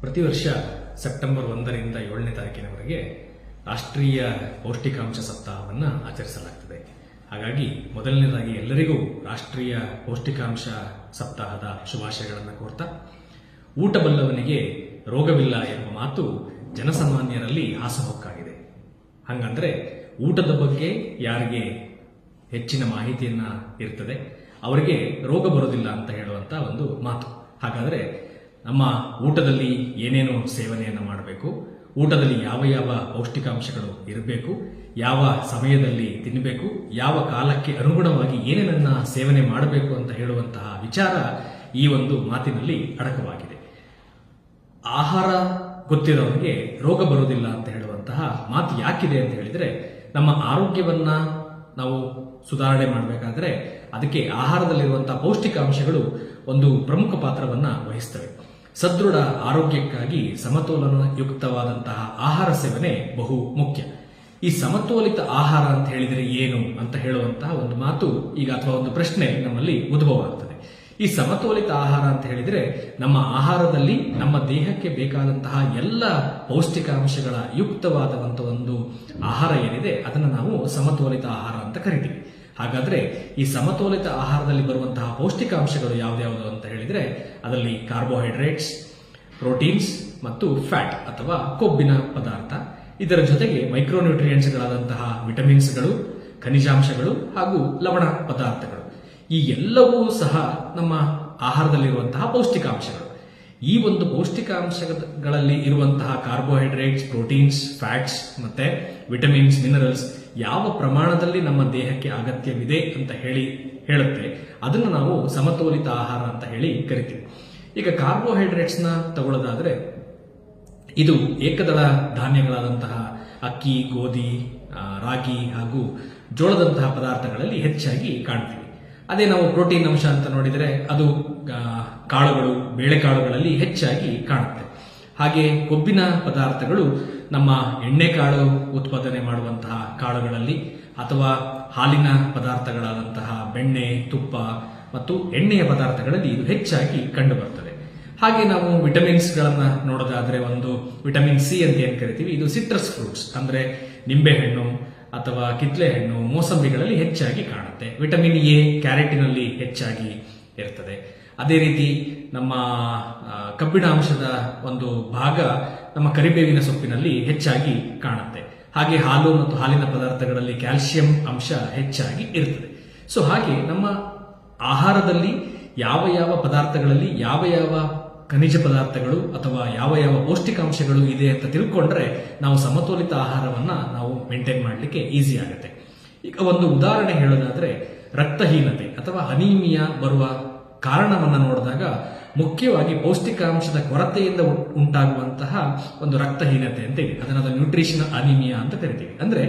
ಪ್ರತಿ ವರ್ಷ ಸೆಪ್ಟೆಂಬರ್ 1ರಿಂದ 7ನೇ ತಾರೀಕಿನವರೆಗೆ ರಾಷ್ಟ್ರೀಯ ಪೌಷ್ಟಿಕಾಂಶ ಸಪ್ತಾಹವನ್ನು ಆಚರಿಸಲಾಗುತ್ತದೆ. ಹಾಗಾಗಿ ಮೊದಲನೇದಾಗಿ ಎಲ್ಲರಿಗೂ ರಾಷ್ಟ್ರೀಯ ಪೌಷ್ಟಿಕಾಂಶ ಸಪ್ತಾಹದ ಶುಭಾಶಯಗಳನ್ನು ಕೋರ್ತಾ, ಊಟ ಬಲ್ಲವನಿಗೆ ರೋಗವಿಲ್ಲ ಎಂಬ ಮಾತು ಜನಸಾಮಾನ್ಯರಲ್ಲಿ ಹಾಸುಹೊಕ್ಕಾಗಿದೆ. ಹಾಗಂದ್ರೆ ಊಟದ ಬಗ್ಗೆ ಯಾರಿಗೆ ಹೆಚ್ಚಿನ ಮಾಹಿತಿಯನ್ನ ಇರ್ತದೆ ಅವರಿಗೆ ರೋಗ ಬರೋದಿಲ್ಲ ಅಂತ ಹೇಳುವಂತ ಒಂದು ಮಾತು. ಹಾಗಾದ್ರೆ ನಮ್ಮ ಊಟದಲ್ಲಿ ಏನೇನು ಸೇವನೆಯನ್ನು ಮಾಡಬೇಕು, ಊಟದಲ್ಲಿ ಯಾವ ಯಾವ ಪೌಷ್ಟಿಕಾಂಶಗಳು ಇರಬೇಕು, ಯಾವ ಸಮಯದಲ್ಲಿ ತಿನ್ನಬೇಕು, ಯಾವ ಕಾಲಕ್ಕೆ ಅನುಗುಣವಾಗಿ ಏನೇನನ್ನ ಸೇವನೆ ಮಾಡಬೇಕು ಅಂತ ಹೇಳುವಂತಹ ವಿಚಾರ ಈ ಒಂದು ಮಾತಿನಲ್ಲಿ ಅಡಕವಾಗಿದೆ. ಆಹಾರ ಗೊತ್ತಿರೋರಿಗೆ ರೋಗ ಬರುವುದಿಲ್ಲ ಅಂತ ಹೇಳುವಂತಹ ಮಾತು ಯಾಕಿದೆ ಅಂತ ಹೇಳಿದ್ರೆ, ನಮ್ಮ ಆರೋಗ್ಯವನ್ನ ನಾವು ಸುಧಾರಣೆ ಮಾಡಬೇಕಾದ್ರೆ ಅದಕ್ಕೆ ಆಹಾರದಲ್ಲಿರುವಂತಹ ಪೌಷ್ಟಿಕಾಂಶಗಳು ಒಂದು ಪ್ರಮುಖ ಪಾತ್ರವನ್ನ ವಹಿಸ್ತವೆ. ಸದೃಢ ಆರೋಗ್ಯಕ್ಕಾಗಿ ಸಮತೋಲನಯುಕ್ತವಾದಂತಹ ಆಹಾರ ಸೇವನೆ ಬಹು ಮುಖ್ಯ. ಈ ಸಮತೋಲಿತ ಆಹಾರ ಅಂತ ಹೇಳಿದರೆ ಏನು ಅಂತ ಹೇಳುವಂತಹ ಒಂದು ಮಾತು ಈಗ ಅಥವಾ ಒಂದು ಪ್ರಶ್ನೆ ನಮ್ಮಲ್ಲಿ ಉದ್ಭವ ಆಗ್ತದೆ. ಈ ಸಮತೋಲಿತ ಆಹಾರ ಅಂತ ಹೇಳಿದರೆ ನಮ್ಮ ಆಹಾರದಲ್ಲಿ ನಮ್ಮ ದೇಹಕ್ಕೆ ಬೇಕಾದಂತಹ ಎಲ್ಲ ಪೌಷ್ಟಿಕಾಂಶಗಳ ಯುಕ್ತವಾದಂತಹ ಒಂದು ಆಹಾರ ಏನಿದೆ ಅದನ್ನು ನಾವು ಸಮತೋಲಿತ ಆಹಾರ ಅಂತ ಕರಿತೀವಿ. ಹಾಗಾದ್ರೆ ಈ ಸಮತೋಲಿತ ಆಹಾರದಲ್ಲಿ ಬರುವಂತಹ ಪೌಷ್ಟಿಕಾಂಶಗಳು ಯಾವ್ದ್ಯಾವುದು ಅಂತ ಹೇಳಿದ್ರೆ ಅದರಲ್ಲಿ ಕಾರ್ಬೋಹೈಡ್ರೇಟ್ಸ್, ಪ್ರೋಟೀನ್ಸ್ ಮತ್ತು ಫ್ಯಾಟ್ ಅಥವಾ ಕೊಬ್ಬಿನ ಪದಾರ್ಥ, ಇದರ ಜೊತೆಗೆ ಮೈಕ್ರೋನ್ಯೂಟ್ರಿಯೆಂಟ್ಸ್ಗಳಾದಂತಹ ವಿಟಮಿನ್ಸ್ಗಳು, ಖನಿಜಾಂಶಗಳು ಹಾಗೂ ಲವಣ ಪದಾರ್ಥಗಳು, ಈ ಎಲ್ಲವೂ ಸಹ ನಮ್ಮ ಆಹಾರದಲ್ಲಿರುವಂತಹ ಪೌಷ್ಟಿಕಾಂಶಗಳು. ಈ ಒಂದು ಪೌಷ್ಟಿಕಾಂಶಗಳಲ್ಲಿ ಇರುವಂತಹ ಕಾರ್ಬೋಹೈಡ್ರೇಟ್ಸ್, ಪ್ರೋಟೀನ್ಸ್, ಫ್ಯಾಟ್ಸ್ ಮತ್ತೆ ವಿಟಮಿನ್ಸ್, ಮಿನರಲ್ಸ್ ಯಾವ ಪ್ರಮಾಣದಲ್ಲಿ ನಮ್ಮ ದೇಹಕ್ಕೆ ಅಗತ್ಯವಿದೆ ಅಂತ ಹೇಳುತ್ತೆ ಅದನ್ನು ನಾವು ಸಮತೋಲಿತ ಆಹಾರ ಅಂತ ಹೇಳಿ ಕರಿತೀವಿ. ಈಗ ಕಾರ್ಬೋಹೈಡ್ರೇಟ್ಸ್ ನ ತಗೊಳ್ಳೋದಾದ್ರೆ ಇದು ಏಕದಳ ಧಾನ್ಯಗಳಾದಂತಹ ಅಕ್ಕಿ, ಗೋಧಿ, ರಾಗಿ ಹಾಗೂ ಜೋಳದಂತಹ ಪದಾರ್ಥಗಳಲ್ಲಿ ಹೆಚ್ಚಾಗಿ ಕಾಣ್ತೀವಿ. ಅದೇ ನಾವು ಪ್ರೋಟೀನ್ ಅಂಶ ಅಂತ ನೋಡಿದರೆ ಅದು ಕಾಳುಗಳು, ಬೇಳೆಕಾಳುಗಳಲ್ಲಿ ಹೆಚ್ಚಾಗಿ ಕಾಣುತ್ತೆ. ಹಾಗೆ ಕೊಬ್ಬಿನ ಪದಾರ್ಥಗಳು ನಮ್ಮ ಎಣ್ಣೆಕಾಳು ಉತ್ಪಾದನೆ ಮಾಡುವಂತಹ ಕಾಳುಗಳಲ್ಲಿ ಅಥವಾ ಹಾಲಿನ ಪದಾರ್ಥಗಳಾದಂತಹ ಬೆಣ್ಣೆ, ತುಪ್ಪ ಮತ್ತು ಎಣ್ಣೆಯ ಪದಾರ್ಥಗಳಲ್ಲಿ ಇದು ಹೆಚ್ಚಾಗಿ ಕಂಡುಬರ್ತದೆ. ಹಾಗೆ ನಾವು ವಿಟಮಿನ್ಸ್ ಗಳನ್ನ ನೋಡೋದಾದ್ರೆ ಒಂದು ವಿಟಮಿನ್ ಸಿ ಅಂತ ಏನ್ ಕರಿತೀವಿ, ಇದು ಸಿಟ್ರಸ್ ಫ್ರೂಟ್ಸ್ ಅಂದ್ರೆ ನಿಂಬೆಹಣ್ಣು ಅಥವಾ ಕಿತ್ಲೆ ಹಣ್ಣು, ಮೋಸಂಬಿಗಳಲ್ಲಿ ಹೆಚ್ಚಾಗಿ ಕಾಣುತ್ತೆ. ವಿಟಮಿನ್ ಎ ಕ್ಯಾರೆಟಿನಲ್ಲಿ ಹೆಚ್ಚಾಗಿ ಇರ್ತದೆ. ಅದೇ ರೀತಿ ನಮ್ಮ ಕಬ್ಬಿಣಾಂಶದ ಒಂದು ಭಾಗ ನಮ್ಮ ಕರಿಬೇವಿನ ಸೊಪ್ಪಿನಲ್ಲಿ ಹೆಚ್ಚಾಗಿ ಕಾಣುತ್ತೆ. ಹಾಗೆ ಹಾಲು ಮತ್ತು ಹಾಲಿನ ಪದಾರ್ಥಗಳಲ್ಲಿ ಕ್ಯಾಲ್ಸಿಯಂ ಅಂಶ ಹೆಚ್ಚಾಗಿ ಇರ್ತದೆ. ಸೊ ಹಾಗೆ ನಮ್ಮ ಆಹಾರದಲ್ಲಿ ಯಾವ ಯಾವ ಪದಾರ್ಥಗಳಲ್ಲಿ ಯಾವ ಯಾವ ಖನಿಜ ಪದಾರ್ಥಗಳು ಅಥವಾ ಯಾವ ಯಾವ ಪೌಷ್ಟಿಕಾಂಶಗಳು ಇದೆ ಅಂತ ತಿಳ್ಕೊಂಡ್ರೆ ನಾವು ಸಮತೋಲಿತ ಆಹಾರವನ್ನ ನಾವು ಮೇಂಟೈನ್ ಮಾಡಲಿಕ್ಕೆ ಈಸಿ ಆಗುತ್ತೆ. ಈಗ ಒಂದು ಉದಾಹರಣೆ ಹೇಳೋದಾದ್ರೆ ರಕ್ತಹೀನತೆ ಅಥವಾ ಅನೀಮಿಯಾ ಬರುವ ಕಾರಣವನ್ನ ನೋಡಿದಾಗ ಮುಖ್ಯವಾಗಿ ಪೌಷ್ಟಿಕಾಂಶದ ಕೊರತೆಯಿಂದ ಉಂಟಾಗುವಂತಹ ಒಂದು ರಕ್ತಹೀನತೆ ಅಂತ ಇದೆ. ಅದನ್ನ ನ್ಯೂಟ್ರಿಷನಲ್ ಅನಿಮಿಯಾ ಅಂತ ಕರಿತೀವಿ. ಅಂದ್ರೆ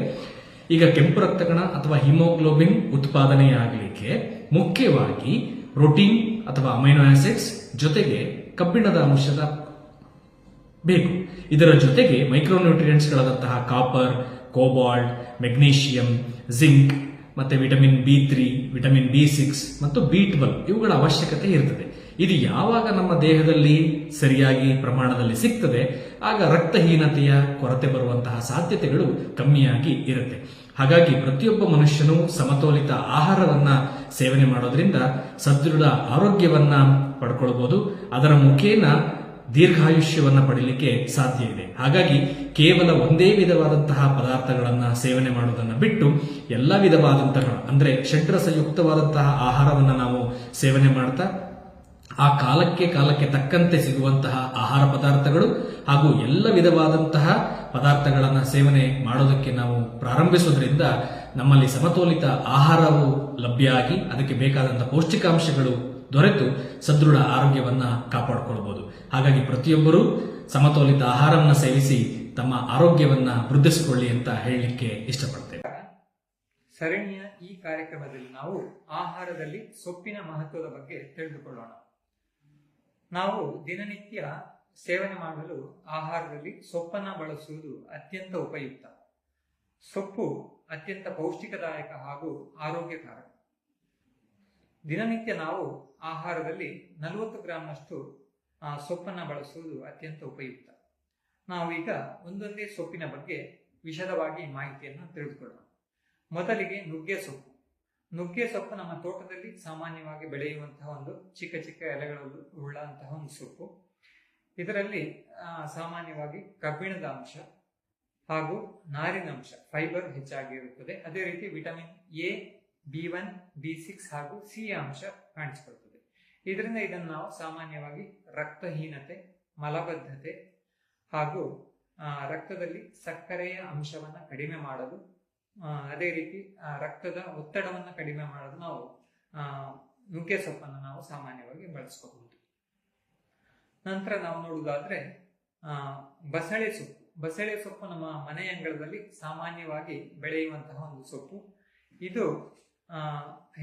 ಈಗ ಕೆಂಪು ರಕ್ತಕಣ ಅಥವಾ ಹಿಮೋಗ್ಲೋಬಿನ್ ಉತ್ಪಾದನೆಯಾಗಲಿಕ್ಕೆ ಮುಖ್ಯವಾಗಿ ಪ್ರೋಟೀನ್ ಅಥವಾ ಅಮೈನೋ ಆಸಿಡ್ಸ್ ಜೊತೆಗೆ ಕಬ್ಬಿಣದ ಅಂಶದ ಬೇಕು. ಇದರ ಜೊತೆಗೆ ಮೈಕ್ರೋನ್ಯೂಟ್ರಿಯೆಂಟ್ಸ್ಗಳಾದಂತಹ ಕಾಪರ್, ಕೋಬಾಲ್ಟ್, ಮೆಗ್ನೀಷಿಯಂ, ಜಿಂಕ್ ಮತ್ತೆ ವಿಟಮಿನ್ ಬಿ3, ವಿಟಮಿನ್ ಬಿ6 ಮತ್ತು ಬಿ12 ಇವುಗಳ ಅವಶ್ಯಕತೆ ಇರ್ತದೆ. ಇದು ಯಾವಾಗ ನಮ್ಮ ದೇಹದಲ್ಲಿ ಸರಿಯಾಗಿ ಪ್ರಮಾಣದಲ್ಲಿ ಸಿಗ್ತದೆ ಆಗ ರಕ್ತಹೀನತೆಯ ಕೊರತೆ ಬರುವಂತಹ ಸಾಧ್ಯತೆಗಳು ಕಮ್ಮಿಯಾಗಿ ಇರುತ್ತೆ. ಹಾಗಾಗಿ ಪ್ರತಿಯೊಬ್ಬ ಮನುಷ್ಯನು ಸಮತೋಲಿತ ಆಹಾರವನ್ನ ಸೇವನೆ ಮಾಡೋದ್ರಿಂದ ಸದೃಢ ಆರೋಗ್ಯವನ್ನ ಪಡ್ಕೊಳ್ಬಹುದು. ಅದರ ಮುಖೇನ ದೀರ್ಘಾಯುಷ್ಯವನ್ನ ಪಡೀಲಿಕ್ಕೆ ಸಾಧ್ಯ ಇದೆ. ಹಾಗಾಗಿ ಕೇವಲ ಒಂದೇ ವಿಧವಾದಂತಹ ಪದಾರ್ಥಗಳನ್ನ ಸೇವನೆ ಮಾಡುವುದನ್ನು ಬಿಟ್ಟು ಎಲ್ಲ ವಿಧವಾದಂತಹ ಅಂದ್ರೆ ಷಡ್ರಸಯುಕ್ತವಾದಂತಹ ಆಹಾರವನ್ನ ನಾವು ಸೇವನೆ ಮಾಡ್ತಾ ಆ ಕಾಲಕ್ಕೆ ತಕ್ಕಂತೆ ಸಿಗುವಂತಹ ಆಹಾರ ಪದಾರ್ಥಗಳು ಹಾಗೂ ಎಲ್ಲ ವಿಧವಾದಂತಹ ಪದಾರ್ಥಗಳನ್ನ ಸೇವನೆ ಮಾಡೋದಕ್ಕೆ ನಾವು ಪ್ರಾರಂಭಿಸೋದ್ರಿಂದ ನಮ್ಮಲ್ಲಿ ಸಮತೋಲಿತ ಆಹಾರವು ಲಭ್ಯ ಆಗಿ ಅದಕ್ಕೆ ಬೇಕಾದಂತಹ ಪೌಷ್ಟಿಕಾಂಶಗಳು ದೊರೆತು ಸದೃಢ ಆರೋಗ್ಯವನ್ನ ಕಾಪಾಡಿಕೊಳ್ಳಬಹುದು. ಹಾಗಾಗಿ ಪ್ರತಿಯೊಬ್ಬರೂ ಸಮತೋಲಿತ ಆಹಾರವನ್ನ ಸೇವಿಸಿ ತಮ್ಮ ಆರೋಗ್ಯವನ್ನ ವೃದ್ಧಿಸಿಕೊಳ್ಳಿ ಅಂತ ಹೇಳಲಿಕ್ಕೆ ಇಷ್ಟಪಡ್ತೇವೆ. ಸರಣಿಯ ಈ ಕಾರ್ಯಕ್ರಮದಲ್ಲಿ ನಾವು ಆಹಾರದಲ್ಲಿ ಸೊಪ್ಪಿನ ಮಹತ್ವದ ಬಗ್ಗೆ ತಿಳಿದುಕೊಳ್ಳೋಣ. ನಾವು ದಿನನಿತ್ಯ ಸೇವನೆ ಮಾಡಲು ಆಹಾರದಲ್ಲಿ ಸೊಪ್ಪನ್ನ ಬಳಸುವುದು ಅತ್ಯಂತ ಉಪಯುಕ್ತ. ಸೊಪ್ಪು ಅತ್ಯಂತ ಪೌಷ್ಟಿಕದಾಯಕ ಹಾಗೂ ಆರೋಗ್ಯಕಾರಕ. ದಿನನಿತ್ಯ ನಾವು ಆಹಾರದಲ್ಲಿ 40 ಗ್ರಾಂನಷ್ಟು ಸೊಪ್ಪನ್ನು ಬಳಸುವುದು ಅತ್ಯಂತ ಉಪಯುಕ್ತ. ನಾವೀಗ ಒಂದೊಂದೇ ಸೊಪ್ಪಿನ ಬಗ್ಗೆ ವಿಶದವಾಗಿ ಮಾಹಿತಿಯನ್ನು ತಿಳಿದುಕೊಳ್ಳೋಣ. ಮೊದಲಿಗೆ ನುಗ್ಗೆ ಸೊಪ್ಪು. ನುಗ್ಗೆ ಸೊಪ್ಪು ನಮ್ಮ ತೋಟದಲ್ಲಿ ಸಾಮಾನ್ಯವಾಗಿ ಬೆಳೆಯುವಂತಹ ಒಂದು ಚಿಕ್ಕ ಚಿಕ್ಕ ಎಲೆಗಳು ಉಳ್ಳಂತಹ ಒಂದು ಸೊಪ್ಪು. ಇದರಲ್ಲಿ ಸಾಮಾನ್ಯವಾಗಿ ಕಬ್ಬಿಣದ ಅಂಶ ಹಾಗೂ ನಾರಿನಂಶ ಫೈಬರ್ ಹೆಚ್ಚಾಗಿ ಇರುತ್ತದೆ. ಅದೇ ರೀತಿ ವಿಟಮಿನ್ ಎ, B1, B6 ಹಾಗೂ ಸಿ ಅಂಶ ಕಾಣಿಸಿಕೊಳ್ಳುತ್ತದೆ. ಇದರಿಂದ ಇದನ್ನು ನಾವು ಸಾಮಾನ್ಯವಾಗಿ ರಕ್ತಹೀನತೆ, ಮಲಬದ್ಧತೆ ಹಾಗೂ ರಕ್ತದಲ್ಲಿ ಸಕ್ಕರೆಯ ಅಂಶವನ್ನು ಕಡಿಮೆ ಮಾಡಲು, ಅದೇ ರೀತಿ ರಕ್ತದ ಒತ್ತಡವನ್ನು ಕಡಿಮೆ ಮಾಡಲು ನಾವು ನುಗ್ಗೆ ಸೊಪ್ಪನ್ನು ನಾವು ಸಾಮಾನ್ಯವಾಗಿ ಬಳಸ್ಕೋಬಹುದು. ನಂತರ ನಾವು ನೋಡುವುದಾದ್ರೆ ಬಸಳೆ ಸೊಪ್ಪು. ಬಸಳೆ ಸೊಪ್ಪು ನಮ್ಮ ಮನೆ ಅಂಗಳದಲ್ಲಿ ಸಾಮಾನ್ಯವಾಗಿ ಬೆಳೆಯುವಂತಹ ಒಂದು ಸೊಪ್ಪು. ಇದು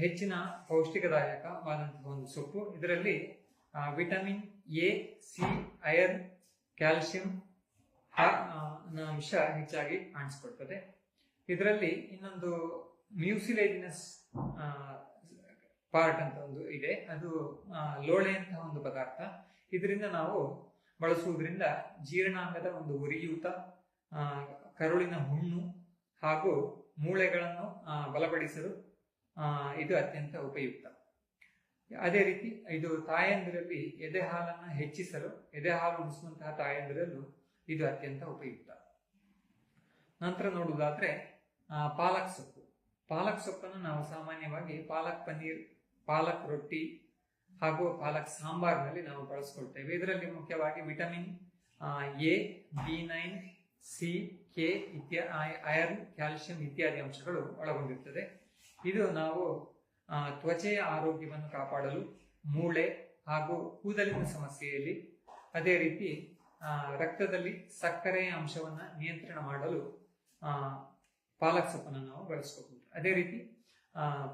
ಹೆಚ್ಚಿನ ಪೌಷ್ಟಿಕದಾಯಕವಾದಂತಹ ಒಂದು ಸೊಪ್ಪು. ಇದರಲ್ಲಿ vitamin A, C, iron, calcium ಅಂಶ ಹೆಚ್ಚಾಗಿ ಕಾಣಿಸಿಕೊಳ್ತದೆ. ಇದರಲ್ಲಿ ಇನ್ನೊಂದು ಮ್ಯೂಸಿಲೇಜಿನಸ್ ಪಾರ್ಟ್ ಅಂತ ಒಂದು ಇದೆ, ಅದು ಲೋಳೆ ಅಂತಹ ಒಂದು ಪದಾರ್ಥ. ಇದರಿಂದ ನಾವು ಬಳಸುವುದರಿಂದ ಜೀರ್ಣಾಂಗದ ಒಂದು ಉರಿಯೂತ, ಕರುಳಿನ ಹುಣ್ಣು ಹಾಗೂ ಮೂಳೆಗಳನ್ನು ಬಲಪಡಿಸಲು ಇದು ಅತ್ಯಂತ ಉಪಯುಕ್ತ. ಅದೇ ರೀತಿ ಇದು ತಾಯಂದಿರಲ್ಲಿ ಎದೆ ಹಾಲನ್ನು ಹೆಚ್ಚಿಸಲು, ಎದೆ ಹಾಲು ಉಣಿಸುವಂತಹ ತಾಯಂದಿರಲ್ಲೂ ಇದು ಅತ್ಯಂತ ಉಪಯುಕ್ತ. ನಂತರ ನೋಡುವುದಾದ್ರೆ ಪಾಲಕ್ ಸೊಪ್ಪು. ಪಾಲಕ್ ಸೊಪ್ಪನ್ನು ನಾವು ಸಾಮಾನ್ಯವಾಗಿ ಪಾಲಕ್ ಪನ್ನೀರ್, ಪಾಲಕ್ ರೊಟ್ಟಿ ಹಾಗೂ ಪಾಲಕ್ ಸಾಂಬಾರ್ನಲ್ಲಿ ನಾವು ಬಳಸ್ಕೊಳ್ತೇವೆ. ಇದರಲ್ಲಿ ಮುಖ್ಯವಾಗಿ vitamin A, B9, C, K iron, calcium ಇತ್ಯಾದಿ ಅಂಶಗಳು ಒಳಗೊಂಡಿರುತ್ತದೆ. ಇದು ನಾವು ತ್ವಚೆಯ ಆರೋಗ್ಯವನ್ನು ಕಾಪಾಡಲು, ಮೂಳೆ ಹಾಗೂ ಕೂದಲಿನ ಸಮಸ್ಯೆಯಲ್ಲಿ, ಅದೇ ರೀತಿ ರಕ್ತದಲ್ಲಿ ಸಕ್ಕರೆಯ ಅಂಶವನ್ನು ನಿಯಂತ್ರಣ ಮಾಡಲು ಪಾಲಕ್ ಸೊಪ್ಪನ್ನು ನಾವು ಬಳಸ್ಕೋಬಹುದು. ಅದೇ ರೀತಿ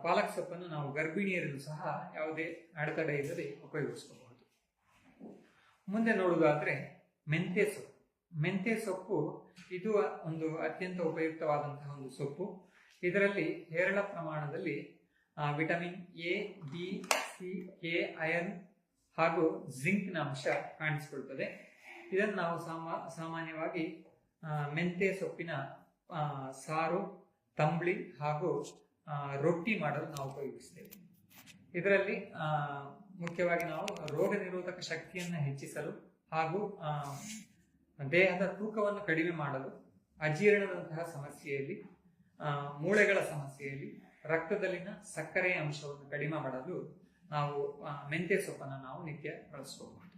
ಪಾಲಕ್ ಸೊಪ್ಪನ್ನು ನಾವು ಗರ್ಭಿಣಿಯರಲ್ಲೂ ಸಹ ಯಾವುದೇ ಅಡೆತಡೆ ಇಲ್ಲದೆ ಉಪಯೋಗಿಸ್ಕೋಬಹುದು. ಮುಂದೆ ನೋಡುವುದಾದ್ರೆ ಮೆಂತ್ಯ ಸೊಪ್ಪು. ಮೆಂತ್ಯ ಸೊಪ್ಪು ಇದು ಒಂದು ಅತ್ಯಂತ ಉಪಯುಕ್ತವಾದಂತಹ ಒಂದು ಸೊಪ್ಪು. ಇದರಲ್ಲಿ ಹೇರಳ ಪ್ರಮಾಣದಲ್ಲಿ vitamin A, B, C, K, iron ಹಾಗೂ ಜಿಂಕ್ನ ಅಂಶ ಕಾಣಿಸಿಕೊಳ್ತದೆ. ಇದನ್ನು ನಾವು ಸಾಮಾನ್ಯವಾಗಿ ಮೆಂತ್ಯ ಸೊಪ್ಪಿನ ಸಾರು, ತಂಬಳಿ ಹಾಗೂ ರೊಟ್ಟಿ ಮಾಡಲು ನಾವು ಉಪಯೋಗಿಸ್ತೇವೆ. ಇದರಲ್ಲಿ ಮುಖ್ಯವಾಗಿ ನಾವು ರೋಗ ನಿರೋಧಕ ಶಕ್ತಿಯನ್ನು ಹೆಚ್ಚಿಸಲು ಹಾಗೂ ದೇಹದ ತೂಕವನ್ನು ಕಡಿಮೆ ಮಾಡಲು, ಅಜೀರ್ಣದಂತಹ ಸಮಸ್ಯೆಯಲ್ಲಿ, ಮೂಳೆಗಳ ಸಮಸ್ಯೆಯಲ್ಲಿ, ರಕ್ತದಲ್ಲಿನ ಸಕ್ಕರೆಯ ಅಂಶವನ್ನು ಕಡಿಮೆ ಮಾಡಲು ನಾವು ಮೆಂತ್ಯ ಸೊಪ್ಪನ್ನು ನಾವು ನಿತ್ಯ ಬಳಸ್ಕೋಬಹುದು.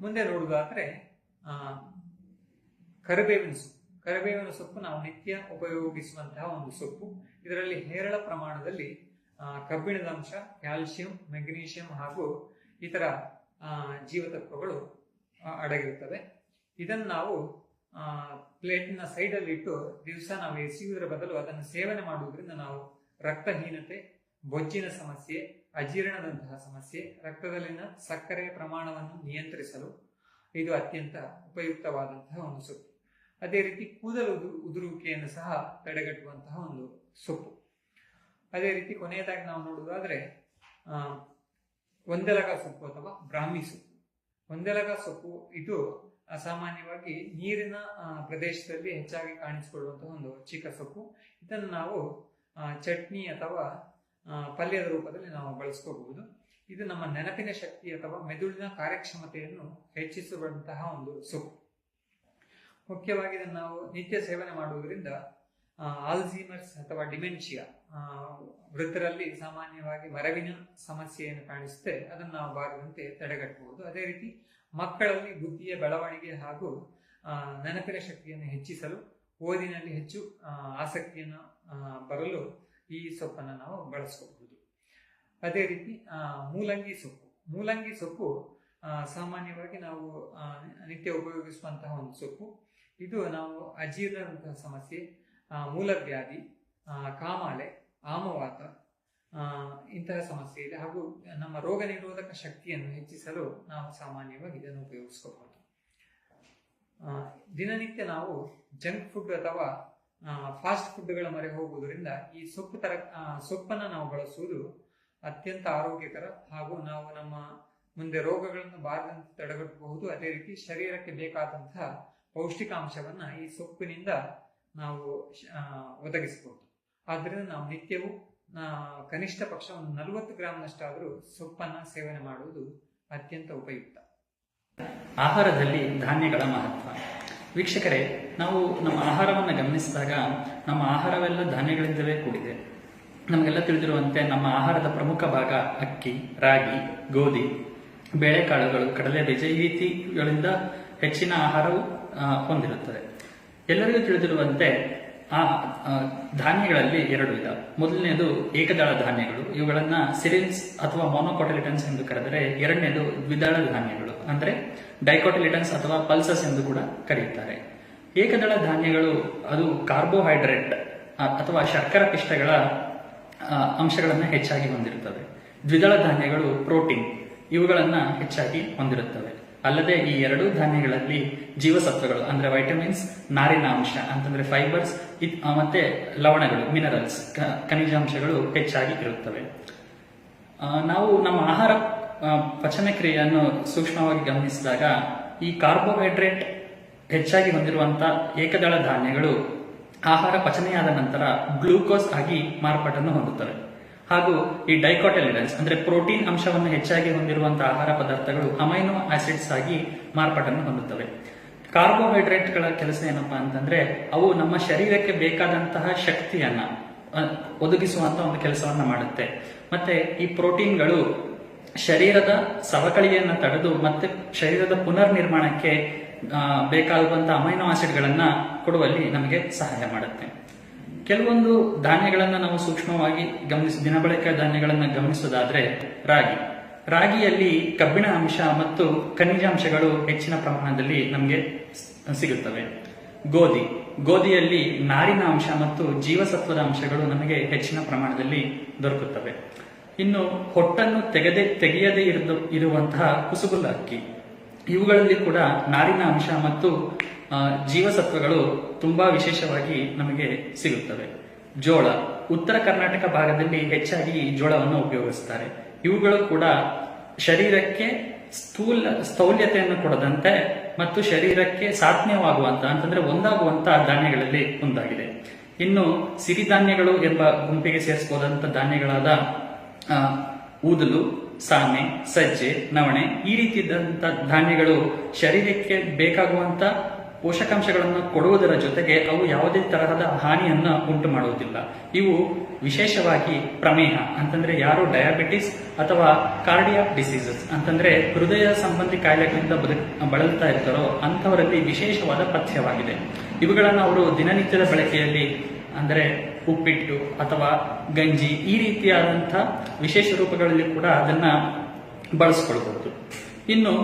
ಮುಂದೆ ನೋಡುವುದಾದ್ರೆ ಕರಿಬೇವಿನ ಸೊಪ್ಪು. ಕರಿಬೇವಿನ ಸೊಪ್ಪು ನಾವು ನಿತ್ಯ ಉಪಯೋಗಿಸುವಂತಹ ಒಂದು ಸೊಪ್ಪು. ಇದರಲ್ಲಿ ಹೇರಳ ಪ್ರಮಾಣದಲ್ಲಿ ಕಬ್ಬಿಣದ ಅಂಶ, ಕ್ಯಾಲ್ಸಿಯಂ, ಮೆಗ್ನೀಷಿಯಂ ಹಾಗೂ ಇತರ ಜೀವತತ್ವಗಳು ಅಡಗಿರುತ್ತವೆ. ಇದನ್ನು ನಾವು ಪ್ಲೇಟಿನ ಸೈಡಲ್ಲಿ ಇಟ್ಟು ದಿವಸ ನಾವು ಎಸೆಯುವುದರ ಬದಲು ಅದನ್ನು ಸೇವನೆ ಮಾಡುವುದರಿಂದ ನಾವು ರಕ್ತಹೀನತೆ, ಬೊಜ್ಜಿನ ಸಮಸ್ಯೆ, ಅಜೀರ್ಣದಂತಹ ಸಮಸ್ಯೆ, ರಕ್ತದಲ್ಲಿನ ಸಕ್ಕರೆಯ ಪ್ರಮಾಣವನ್ನು ನಿಯಂತ್ರಿಸಲು ಇದು ಅತ್ಯಂತ ಉಪಯುಕ್ತವಾದಂತಹ ಒಂದು ಸೊಪ್ಪು. ಅದೇ ರೀತಿ ಕೂದಲು ಉದುರುವಿಕೆಯನ್ನು ಸಹ ತಡೆಗಟ್ಟುವಂತಹ ಒಂದು ಸೊಪ್ಪು. ಅದೇ ರೀತಿ ಕೊನೆಯದಾಗಿ ನಾವು ನೋಡುವುದಾದ್ರೆ ಒಂದೆಲಗ ಸೊಪ್ಪು ಅಥವಾ ಬ್ರಾಹ್ಮಿ ಸೊಪ್ಪು. ಒಂದೆಲಗ ಸೊಪ್ಪು ಇದು ಸಾಮಾನ್ಯವಾಗಿ ನೀರಿನ ಪ್ರದೇಶದಲ್ಲಿ ಹೆಚ್ಚಾಗಿ ಕಾಣಿಸಿಕೊಳ್ಳುವಂತಹ ಒಂದು ಚಿಕ್ಕ ಸೊಪ್ಪು. ಇದನ್ನು ನಾವು ಚಟ್ನಿ ಅಥವಾ ಪಲ್ಯದ ರೂಪದಲ್ಲಿ ನಾವು ಬಳಸ್ಕೋಬಹುದು. ಇದು ನಮ್ಮ ನೆನಪಿನ ಶಕ್ತಿ ಅಥವಾ ಮೆದುಳಿನ ಕಾರ್ಯಕ್ಷಮತೆಯನ್ನು ಹೆಚ್ಚಿಸುವಂತಹ ಒಂದು ಸೊಪ್ಪು. ಮುಖ್ಯವಾಗಿ ಇದನ್ನು ನಾವು ನಿತ್ಯ ಸೇವನೆ ಮಾಡುವುದರಿಂದ ಆಲ್ಝೀಮರ್ಸ್ ಅಥವಾ ಡಿಮೆನ್ಷಿಯಾ, ವೃದ್ಧರಲ್ಲಿ ಸಾಮಾನ್ಯವಾಗಿ ಮರವಿನ ಸಮಸ್ಯೆಯನ್ನು ಕಾಣಿಸುತ್ತೆ, ಅದನ್ನು ನಾವು ಬಾರದಂತೆ ತಡೆಗಟ್ಟಬಹುದು. ಅದೇ ರೀತಿ ಮಕ್ಕಳಲ್ಲಿ ಬುದ್ಧಿಯ ಬೆಳವಣಿಗೆ ಹಾಗೂ ನೆನಪಿನ ಶಕ್ತಿಯನ್ನು ಹೆಚ್ಚಿಸಲು, ಓದಿನಲ್ಲಿ ಹೆಚ್ಚು ಆಸಕ್ತಿಯನ್ನು ಬರಲು ಈ ಸೊಪ್ಪನ್ನು ನಾವು ಬಳಸ್ಕೋಬಹುದು. ಅದೇ ರೀತಿ ಮೂಲಂಗಿ ಸೊಪ್ಪು. ಮೂಲಂಗಿ ಸೊಪ್ಪು ಸಾಮಾನ್ಯವಾಗಿ ನಾವು ನಿತ್ಯ ಉಪಯೋಗಿಸುವಂತಹ ಒಂದು ಸೊಪ್ಪು. ಇದು ನಾವು ಅಜೀರ್ಣದಂತಹ ಸಮಸ್ಯೆ, ಮೂಲವ್ಯಾಧಿ, ಕಾಮಾಲೆ, ಆಮವಾತ ಇಂತಹ ಸಮಸ್ಯೆ ಇದೆ ಹಾಗೂ ನಮ್ಮ ರೋಗ ನಿರೋಧಕ ಶಕ್ತಿಯನ್ನು ಹೆಚ್ಚಿಸಲು ನಾವು ಸಾಮಾನ್ಯವಾಗಿ ಇದನ್ನು ಉಪಯೋಗಿಸ್ಕೋಬಹುದು. ದಿನನಿತ್ಯ ನಾವು ಜಂಕ್ ಫುಡ್ ಅಥವಾ ಫಾಸ್ಟ್ ಫುಡ್ಗಳ ಮೊರೆ ಹೋಗುವುದರಿಂದ ಈ ಸೊಪ್ಪನ್ನು ನಾವು ಬಳಸುವುದು ಅತ್ಯಂತ ಆರೋಗ್ಯಕರ ಹಾಗೂ ನಾವು ನಮ್ಮ ಮುಂದೆ ರೋಗಗಳನ್ನು ಬಾರದಂತೆ ತಡೆಗಟ್ಟಬಹುದು. ಅದೇ ರೀತಿ ಶರೀರಕ್ಕೆ ಬೇಕಾದಂತಹ ಪೌಷ್ಟಿಕಾಂಶವನ್ನ ಈ ಸೊಪ್ಪಿನಿಂದ ನಾವು ಒದಗಿಸಬಹುದು. ಆದ್ರಿಂದ ನಾವು ನಿತ್ಯವೂ ಕನಿಷ್ಠ ಪಕ್ಷ ಒಂದು 40 ಗ್ರಾಂನಷ್ಟಾದರೂ ಸೊಪ್ಪನ್ನ ಸೇವನೆ ಮಾಡುವುದು ಅತ್ಯಂತ ಉಪಯುಕ್ತ. ಆಹಾರದಲ್ಲಿ ಧಾನ್ಯಗಳ ಮಹತ್ವ. ವೀಕ್ಷಕರೇ, ನಾವು ನಮ್ಮ ಆಹಾರವನ್ನು ಗಮನಿಸಿದಾಗ ನಮ್ಮ ಆಹಾರವೆಲ್ಲ ಧಾನ್ಯಗಳಿಂದಲೇ ಕೂಡಿದೆ. ನಮಗೆಲ್ಲ ತಿಳಿದಿರುವಂತೆ ನಮ್ಮ ಆಹಾರದ ಪ್ರಮುಖ ಭಾಗ ಅಕ್ಕಿ, ರಾಗಿ, ಗೋಧಿ, ಬೇಳೆಕಾಳುಗಳು, ಕಡಲೆ ಬೀಜ ಈ ರೀತಿಗಳಿಂದ ಹೆಚ್ಚಿನ ಆಹಾರವು ಹೊಂದಿರುತ್ತದೆ. ಎಲ್ಲರಿಗೂ ತಿಳಿದಿರುವಂತೆ ಧಾನ್ಯಗಳಲ್ಲಿ 2 ವಿಧ. ಮೊದಲನೇದು ಏಕದಳ ಧಾನ್ಯಗಳು, ಇವುಗಳನ್ನ ಸಿರಿಲ್ಸ್ ಅಥವಾ ಮೊನೊಕೊಟಿಲಿಟನ್ಸ್ ಎಂದು ಕರೆದರೆ. ಎರಡನೇದು ದ್ವಿದಳ ಧಾನ್ಯಗಳು, ಅಂದ್ರೆ ಡೈಕೋಟಿಲಿಟನ್ಸ್ ಅಥವಾ ಪಲ್ಸಸ್ ಎಂದು ಕೂಡ ಕರೆಯುತ್ತಾರೆ. ಏಕದಳ ಧಾನ್ಯಗಳು ಅದು ಕಾರ್ಬೋಹೈಡ್ರೇಟ್ ಅಥವಾ ಶರ್ಕರ ಪಿಷ್ಟಗಳ ಅಂಶಗಳನ್ನು ಹೆಚ್ಚಾಗಿ ಹೊಂದಿರುತ್ತವೆ. ದ್ವಿದಳ ಧಾನ್ಯಗಳು ಪ್ರೋಟೀನ್ ಇವುಗಳನ್ನ ಹೆಚ್ಚಾಗಿ ಹೊಂದಿರುತ್ತವೆ. ಅಲ್ಲದೆ ಈ 2 ಧಾನ್ಯಗಳಲ್ಲಿ ಜೀವಸತ್ವಗಳು ಅಂದ್ರೆ ವೈಟಮಿನ್ಸ್, ನಾರಿನ ಅಂಶ ಅಂತಂದ್ರೆ ಫೈಬರ್ಸ್ ಮತ್ತೆ ಲವಣಗಳು ಮಿನರಲ್ಸ್ ಖನಿಜಾಂಶಗಳು ಹೆಚ್ಚಾಗಿ ಇರುತ್ತವೆ. ನಾವು ನಮ್ಮ ಆಹಾರ ಪಚನ ಕ್ರಿಯೆಯನ್ನು ಸೂಕ್ಷ್ಮವಾಗಿ ಗಮನಿಸಿದಾಗ ಈ ಕಾರ್ಬೋಹೈಡ್ರೇಟ್ ಹೆಚ್ಚಾಗಿ ಹೊಂದಿರುವಂತಹ ಏಕದಳ ಧಾನ್ಯಗಳು ಆಹಾರ ಪಚನೆಯಾದ ನಂತರ ಗ್ಲೂಕೋಸ್ ಆಗಿ ಮಾರ್ಪಾಟನ್ನು ಹೊಂದುತ್ತವೆ. ಹಾಗೂ ಈ ಡೈಕೋಟಿಲಿಡನ್ಸ್ ಅಂದ್ರೆ ಪ್ರೋಟೀನ್ ಅಂಶವನ್ನು ಹೆಚ್ಚಾಗಿ ಹೊಂದಿರುವಂತಹ ಆಹಾರ ಪದಾರ್ಥಗಳು ಅಮೈನೋ ಆಸಿಡ್ಸ್ ಆಗಿ ಮಾರ್ಪಾಟನ್ನು ಹೊಂದುತ್ತವೆ. ಕಾರ್ಬೋಹೈಡ್ರೇಟ್ಗಳ ಕೆಲಸ ಏನಪ್ಪಾ ಅಂತಂದ್ರೆ ಅವು ನಮ್ಮ ಶರೀರಕ್ಕೆ ಬೇಕಾದಂತಹ ಶಕ್ತಿಯನ್ನ ಒದಗಿಸುವಂತ ಒಂದು ಕೆಲಸವನ್ನ ಮಾಡುತ್ತೆ. ಮತ್ತೆ ಈ ಪ್ರೋಟೀನ್ಗಳು ಶರೀರದ ಸವಕಳಿಯನ್ನು ತಡೆದು ಮತ್ತೆ ಶರೀರದ ಪುನರ್ ನಿರ್ಮಾಣಕ್ಕೆ ಬೇಕಾಗುವಂತಹ ಅಮೈನೋ ಆಸಿಡ್ಗಳನ್ನ ಕೊಡುವಲ್ಲಿ ನಮಗೆ ಸಹಾಯ ಮಾಡುತ್ತೆ. ಕೆಲವೊಂದು ಧಾನ್ಯಗಳನ್ನ ನಾವು ಸೂಕ್ಷ್ಮವಾಗಿ ದಿನಬಳಕೆಯ ಧಾನ್ಯಗಳನ್ನ ಗಮನಿಸೋದಾದ್ರೆ ರಾಗಿಯಲ್ಲಿ ಕಬ್ಬಿಣ ಅಂಶ ಮತ್ತು ಖನಿಜಾಂಶಗಳು ಹೆಚ್ಚಿನ ಪ್ರಮಾಣದಲ್ಲಿ ನಮಗೆ ಸಿಗುತ್ತವೆ. ಗೋಧಿಯಲ್ಲಿ ನಾರಿನ ಅಂಶ ಮತ್ತು ಜೀವಸತ್ವದ ಅಂಶಗಳು ನಮಗೆ ಹೆಚ್ಚಿನ ಪ್ರಮಾಣದಲ್ಲಿ ದೊರಕುತ್ತವೆ. ಇನ್ನು ಹೊಟ್ಟನ್ನು ತೆಗೆಯದೇ ಇರುವಂತಹ ಕುಸುಗುಲ ಅಕ್ಕಿ, ಇವುಗಳಲ್ಲಿ ಕೂಡ ನಾರಿನ ಅಂಶ ಮತ್ತು ಜೀವಸತ್ವಗಳು ತುಂಬಾ ವಿಶೇಷವಾಗಿ ನಮಗೆ ಸಿಗುತ್ತವೆ. ಜೋಳ, ಉತ್ತರ ಕರ್ನಾಟಕ ಭಾಗದಲ್ಲಿ ಹೆಚ್ಚಾಗಿ ಜೋಳವನ್ನು ಉಪಯೋಗಿಸುತ್ತಾರೆ. ಇವುಗಳು ಕೂಡ ಶರೀರಕ್ಕೆ ಸ್ಥೌಲ್ಯತೆಯನ್ನು ಕೊಡದಂತೆ ಮತ್ತು ಶರೀರಕ್ಕೆ ಸಾತ್ಮ್ಯವಾಗುವಂತ ಅಂತಂದ್ರೆ ಒಂದಾಗುವಂತ ಧಾನ್ಯಗಳಲ್ಲಿ ಒಂದಾಗಿದೆ. ಇನ್ನು ಸಿರಿಧಾನ್ಯಗಳು ಎಂಬ ಗುಂಪಿಗೆ ಸೇರಿಸಬಹುದಂತ ಧಾನ್ಯಗಳಾದ ಊದಲು, ಸಾಮೆ, ಸಜ್ಜೆ, ನವಣೆ ಈ ರೀತಿಯಾದಂತ ಧಾನ್ಯಗಳು ಶರೀರಕ್ಕೆ ಬೇಕಾಗುವಂತ ಪೋಷಕಾಂಶಗಳನ್ನು ಕೊಡುವುದರ ಜೊತೆಗೆ ಅವು ಯಾವುದೇ ತರಹದ ಹಾನಿಯನ್ನ ಉಂಟು ಮಾಡುವುದಿಲ್ಲ. ಇವು ವಿಶೇಷವಾಗಿ ಪ್ರಮೇಹ ಅಂತಂದ್ರೆ ಯಾರು ಡಯಾಬಿಟಿಸ್ ಅಥವಾ ಕಾರ್ಡಿಯಾಕ್ ಡಿಸೀಸಸ್ ಅಂತಂದ್ರೆ ಹೃದಯ ಸಂಬಂಧಿ ಕಾಯಿಲೆಗಳಿಂದ ಬಳಲ್ತಾ ಇರ್ತಾರೋ ಅಂತವರಲ್ಲಿ ವಿಶೇಷವಾದ ಪಥ್ಯವಾಗಿದೆ. ಇವುಗಳನ್ನು ಅವರು ದಿನನಿತ್ಯದ ಬಳಕೆಯಲ್ಲಿ ಅಂದರೆ ಉಪ್ಪಿಟ್ಟು ಅಥವಾ ಗಂಜಿ ಈ ರೀತಿಯಾದಂತಹ ವಿಶೇಷ ರೂಪಗಳಲ್ಲಿ ಕೂಡ ಅದನ್ನ ಬಳಸ್ಕೊಳ್ಬಹುದು. ಇನ್ನು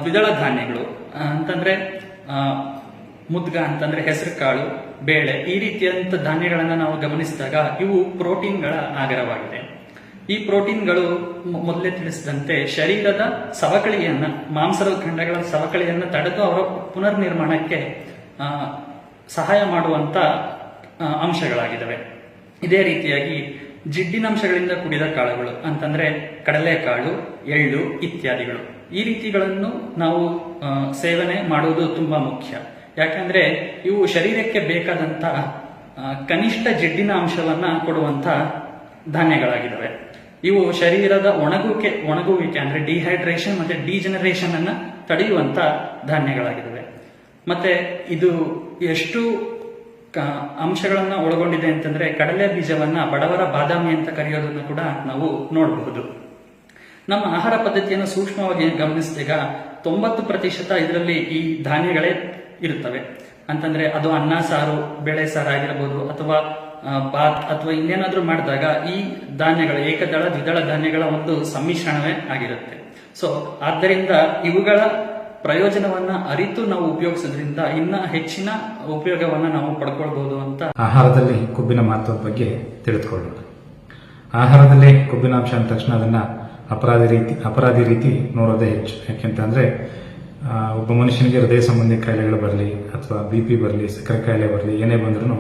ದ್ವಿದಳ ಧಾನ್ಯಗಳು ಅಂತಂದ್ರೆ ಮುದ್ಗ ಅಂತಂದ್ರೆ ಹೆಸರು ಕಾಳು, ಬೇಳೆ ಈ ರೀತಿಯಾದಂಥ ಧಾನ್ಯಗಳನ್ನ ನಾವು ಗಮನಿಸಿದಾಗ ಇವು ಪ್ರೋಟೀನ್ಗಳ ಆಗರವಾಗಿದೆ. ಈ ಪ್ರೋಟೀನ್ಗಳು ಮೊದಲೇ ತಿಳಿಸಿದಂತೆ ಶರೀರದ ಸವಕಳಿಯನ್ನ ಮಾಂಸದ ಖಂಡಗಳ ಸವಕಳಿಯನ್ನ ತಡೆದು ಅವರ ಪುನರ್ ನಿರ್ಮಾಣಕ್ಕೆ ಸಹಾಯ ಮಾಡುವಂತ ಅಂಶಗಳಾಗಿದ್ದಾವೆ. ಇದೇ ರೀತಿಯಾಗಿ ಜಿಡ್ಡಿನಂಶಗಳಿಂದ ಕೂಡಿದ ಕಾಳುಗಳು ಅಂತಂದ್ರೆ ಕಡಲೆಕಾಳು, ಎಳ್ಳು ಇತ್ಯಾದಿಗಳು ಈ ರೀತಿಗಳನ್ನು ನಾವು ಸೇವನೆ ಮಾಡುವುದು ತುಂಬಾ ಮುಖ್ಯ. ಯಾಕಂದ್ರೆ ಇವು ಶರೀರಕ್ಕೆ ಬೇಕಾದಂತ ಕನಿಷ್ಠ ಜಿಡ್ಡಿನ ಅಂಶವನ್ನ ಕೊಡುವಂತ ಧಾನ್ಯಗಳಾಗಿದ್ದಾವೆ. ಇವು ಶರೀರದ ಒಣಗುವಿಕೆ ಅಂದ್ರೆ ಡಿಹೈಡ್ರೇಷನ್ ಮತ್ತೆ ಡಿಜನರೇಷನ್ ಅನ್ನ ತಡೆಯುವಂತ ಧಾನ್ಯಗಳಾಗಿದ್ದಾವೆ. ಮತ್ತೆ ಇದು ಎಷ್ಟು ಅಂಶಗಳನ್ನ ಒಳಗೊಂಡಿದೆ ಅಂತಂದ್ರೆ ಕಡಲೆ ಬೀಜವನ್ನ ಬಡವರ ಬಾದಾಮಿ ಅಂತ ಕರೆಯೋದನ್ನು ಕೂಡ ನಾವು ನೋಡಬಹುದು. ನಮ್ಮ ಆಹಾರ ಪದ್ಧತಿಯನ್ನು ಸೂಕ್ಷ್ಮವಾಗಿ ಗಮನಿಸಿದಾಗ 90% ಇದರಲ್ಲಿ ಈ ಧಾನ್ಯಗಳೇ ಇರುತ್ತವೆ. ಅಂತಂದ್ರೆ ಅದು ಅನ್ನ ಸಾರು, ಬೇಳೆ ಸಾರು ಆಗಿರಬಹುದು ಅಥವಾ ಬಾತ್ ಅಥವಾ ಇನ್ನೇನಾದ್ರೂ ಮಾಡಿದಾಗ ಈ ಧಾನ್ಯಗಳು ಏಕದಳ ದ್ವಿದಳ ಧಾನ್ಯಗಳ ಒಂದು ಸಮ್ಮಿಶ್ರಣವೇ ಆಗಿರುತ್ತೆ. ಸೊ ಆದ್ದರಿಂದ ಇವುಗಳ ಪ್ರಯೋಜನವನ್ನ ಅರಿತು ನಾವು ಉಪಯೋಗಿಸೋದ್ರಿಂದ ಇನ್ನ ಹೆಚ್ಚಿನ ಉಪಯೋಗವನ್ನ ನಾವು ಪಡ್ಕೊಳ್ಬಹುದು ಅಂತ. ಆಹಾರದಲ್ಲಿ ಕೊಬ್ಬಿನ ಮಹತ್ವದ ಬಗ್ಗೆ ತಿಳಿದುಕೊಳ್ಳೋಣ. ಆಹಾರದಲ್ಲಿ ಕೊಬ್ಬಿನಾಂಶ ಅಂದ ತಕ್ಷಣ ಅದನ್ನ ಅಪರಾಧಿ ರೀತಿ ನೋಡೋದೇ ಹೆಚ್ಚು. ಯಾಕೆಂತಂದ್ರೆ ಒಬ್ಬ ಮನುಷ್ಯನಿಗೆ ಹೃದಯ ಸಂಬಂಧಿ ಕಾಯಿಲೆಗಳು ಬರಲಿ ಅಥವಾ BP ಬರಲಿ, ಸಕ್ಕರೆ ಕಾಯಿಲೆ ಬರಲಿ, ಏನೇ ಬಂದ್ರೂ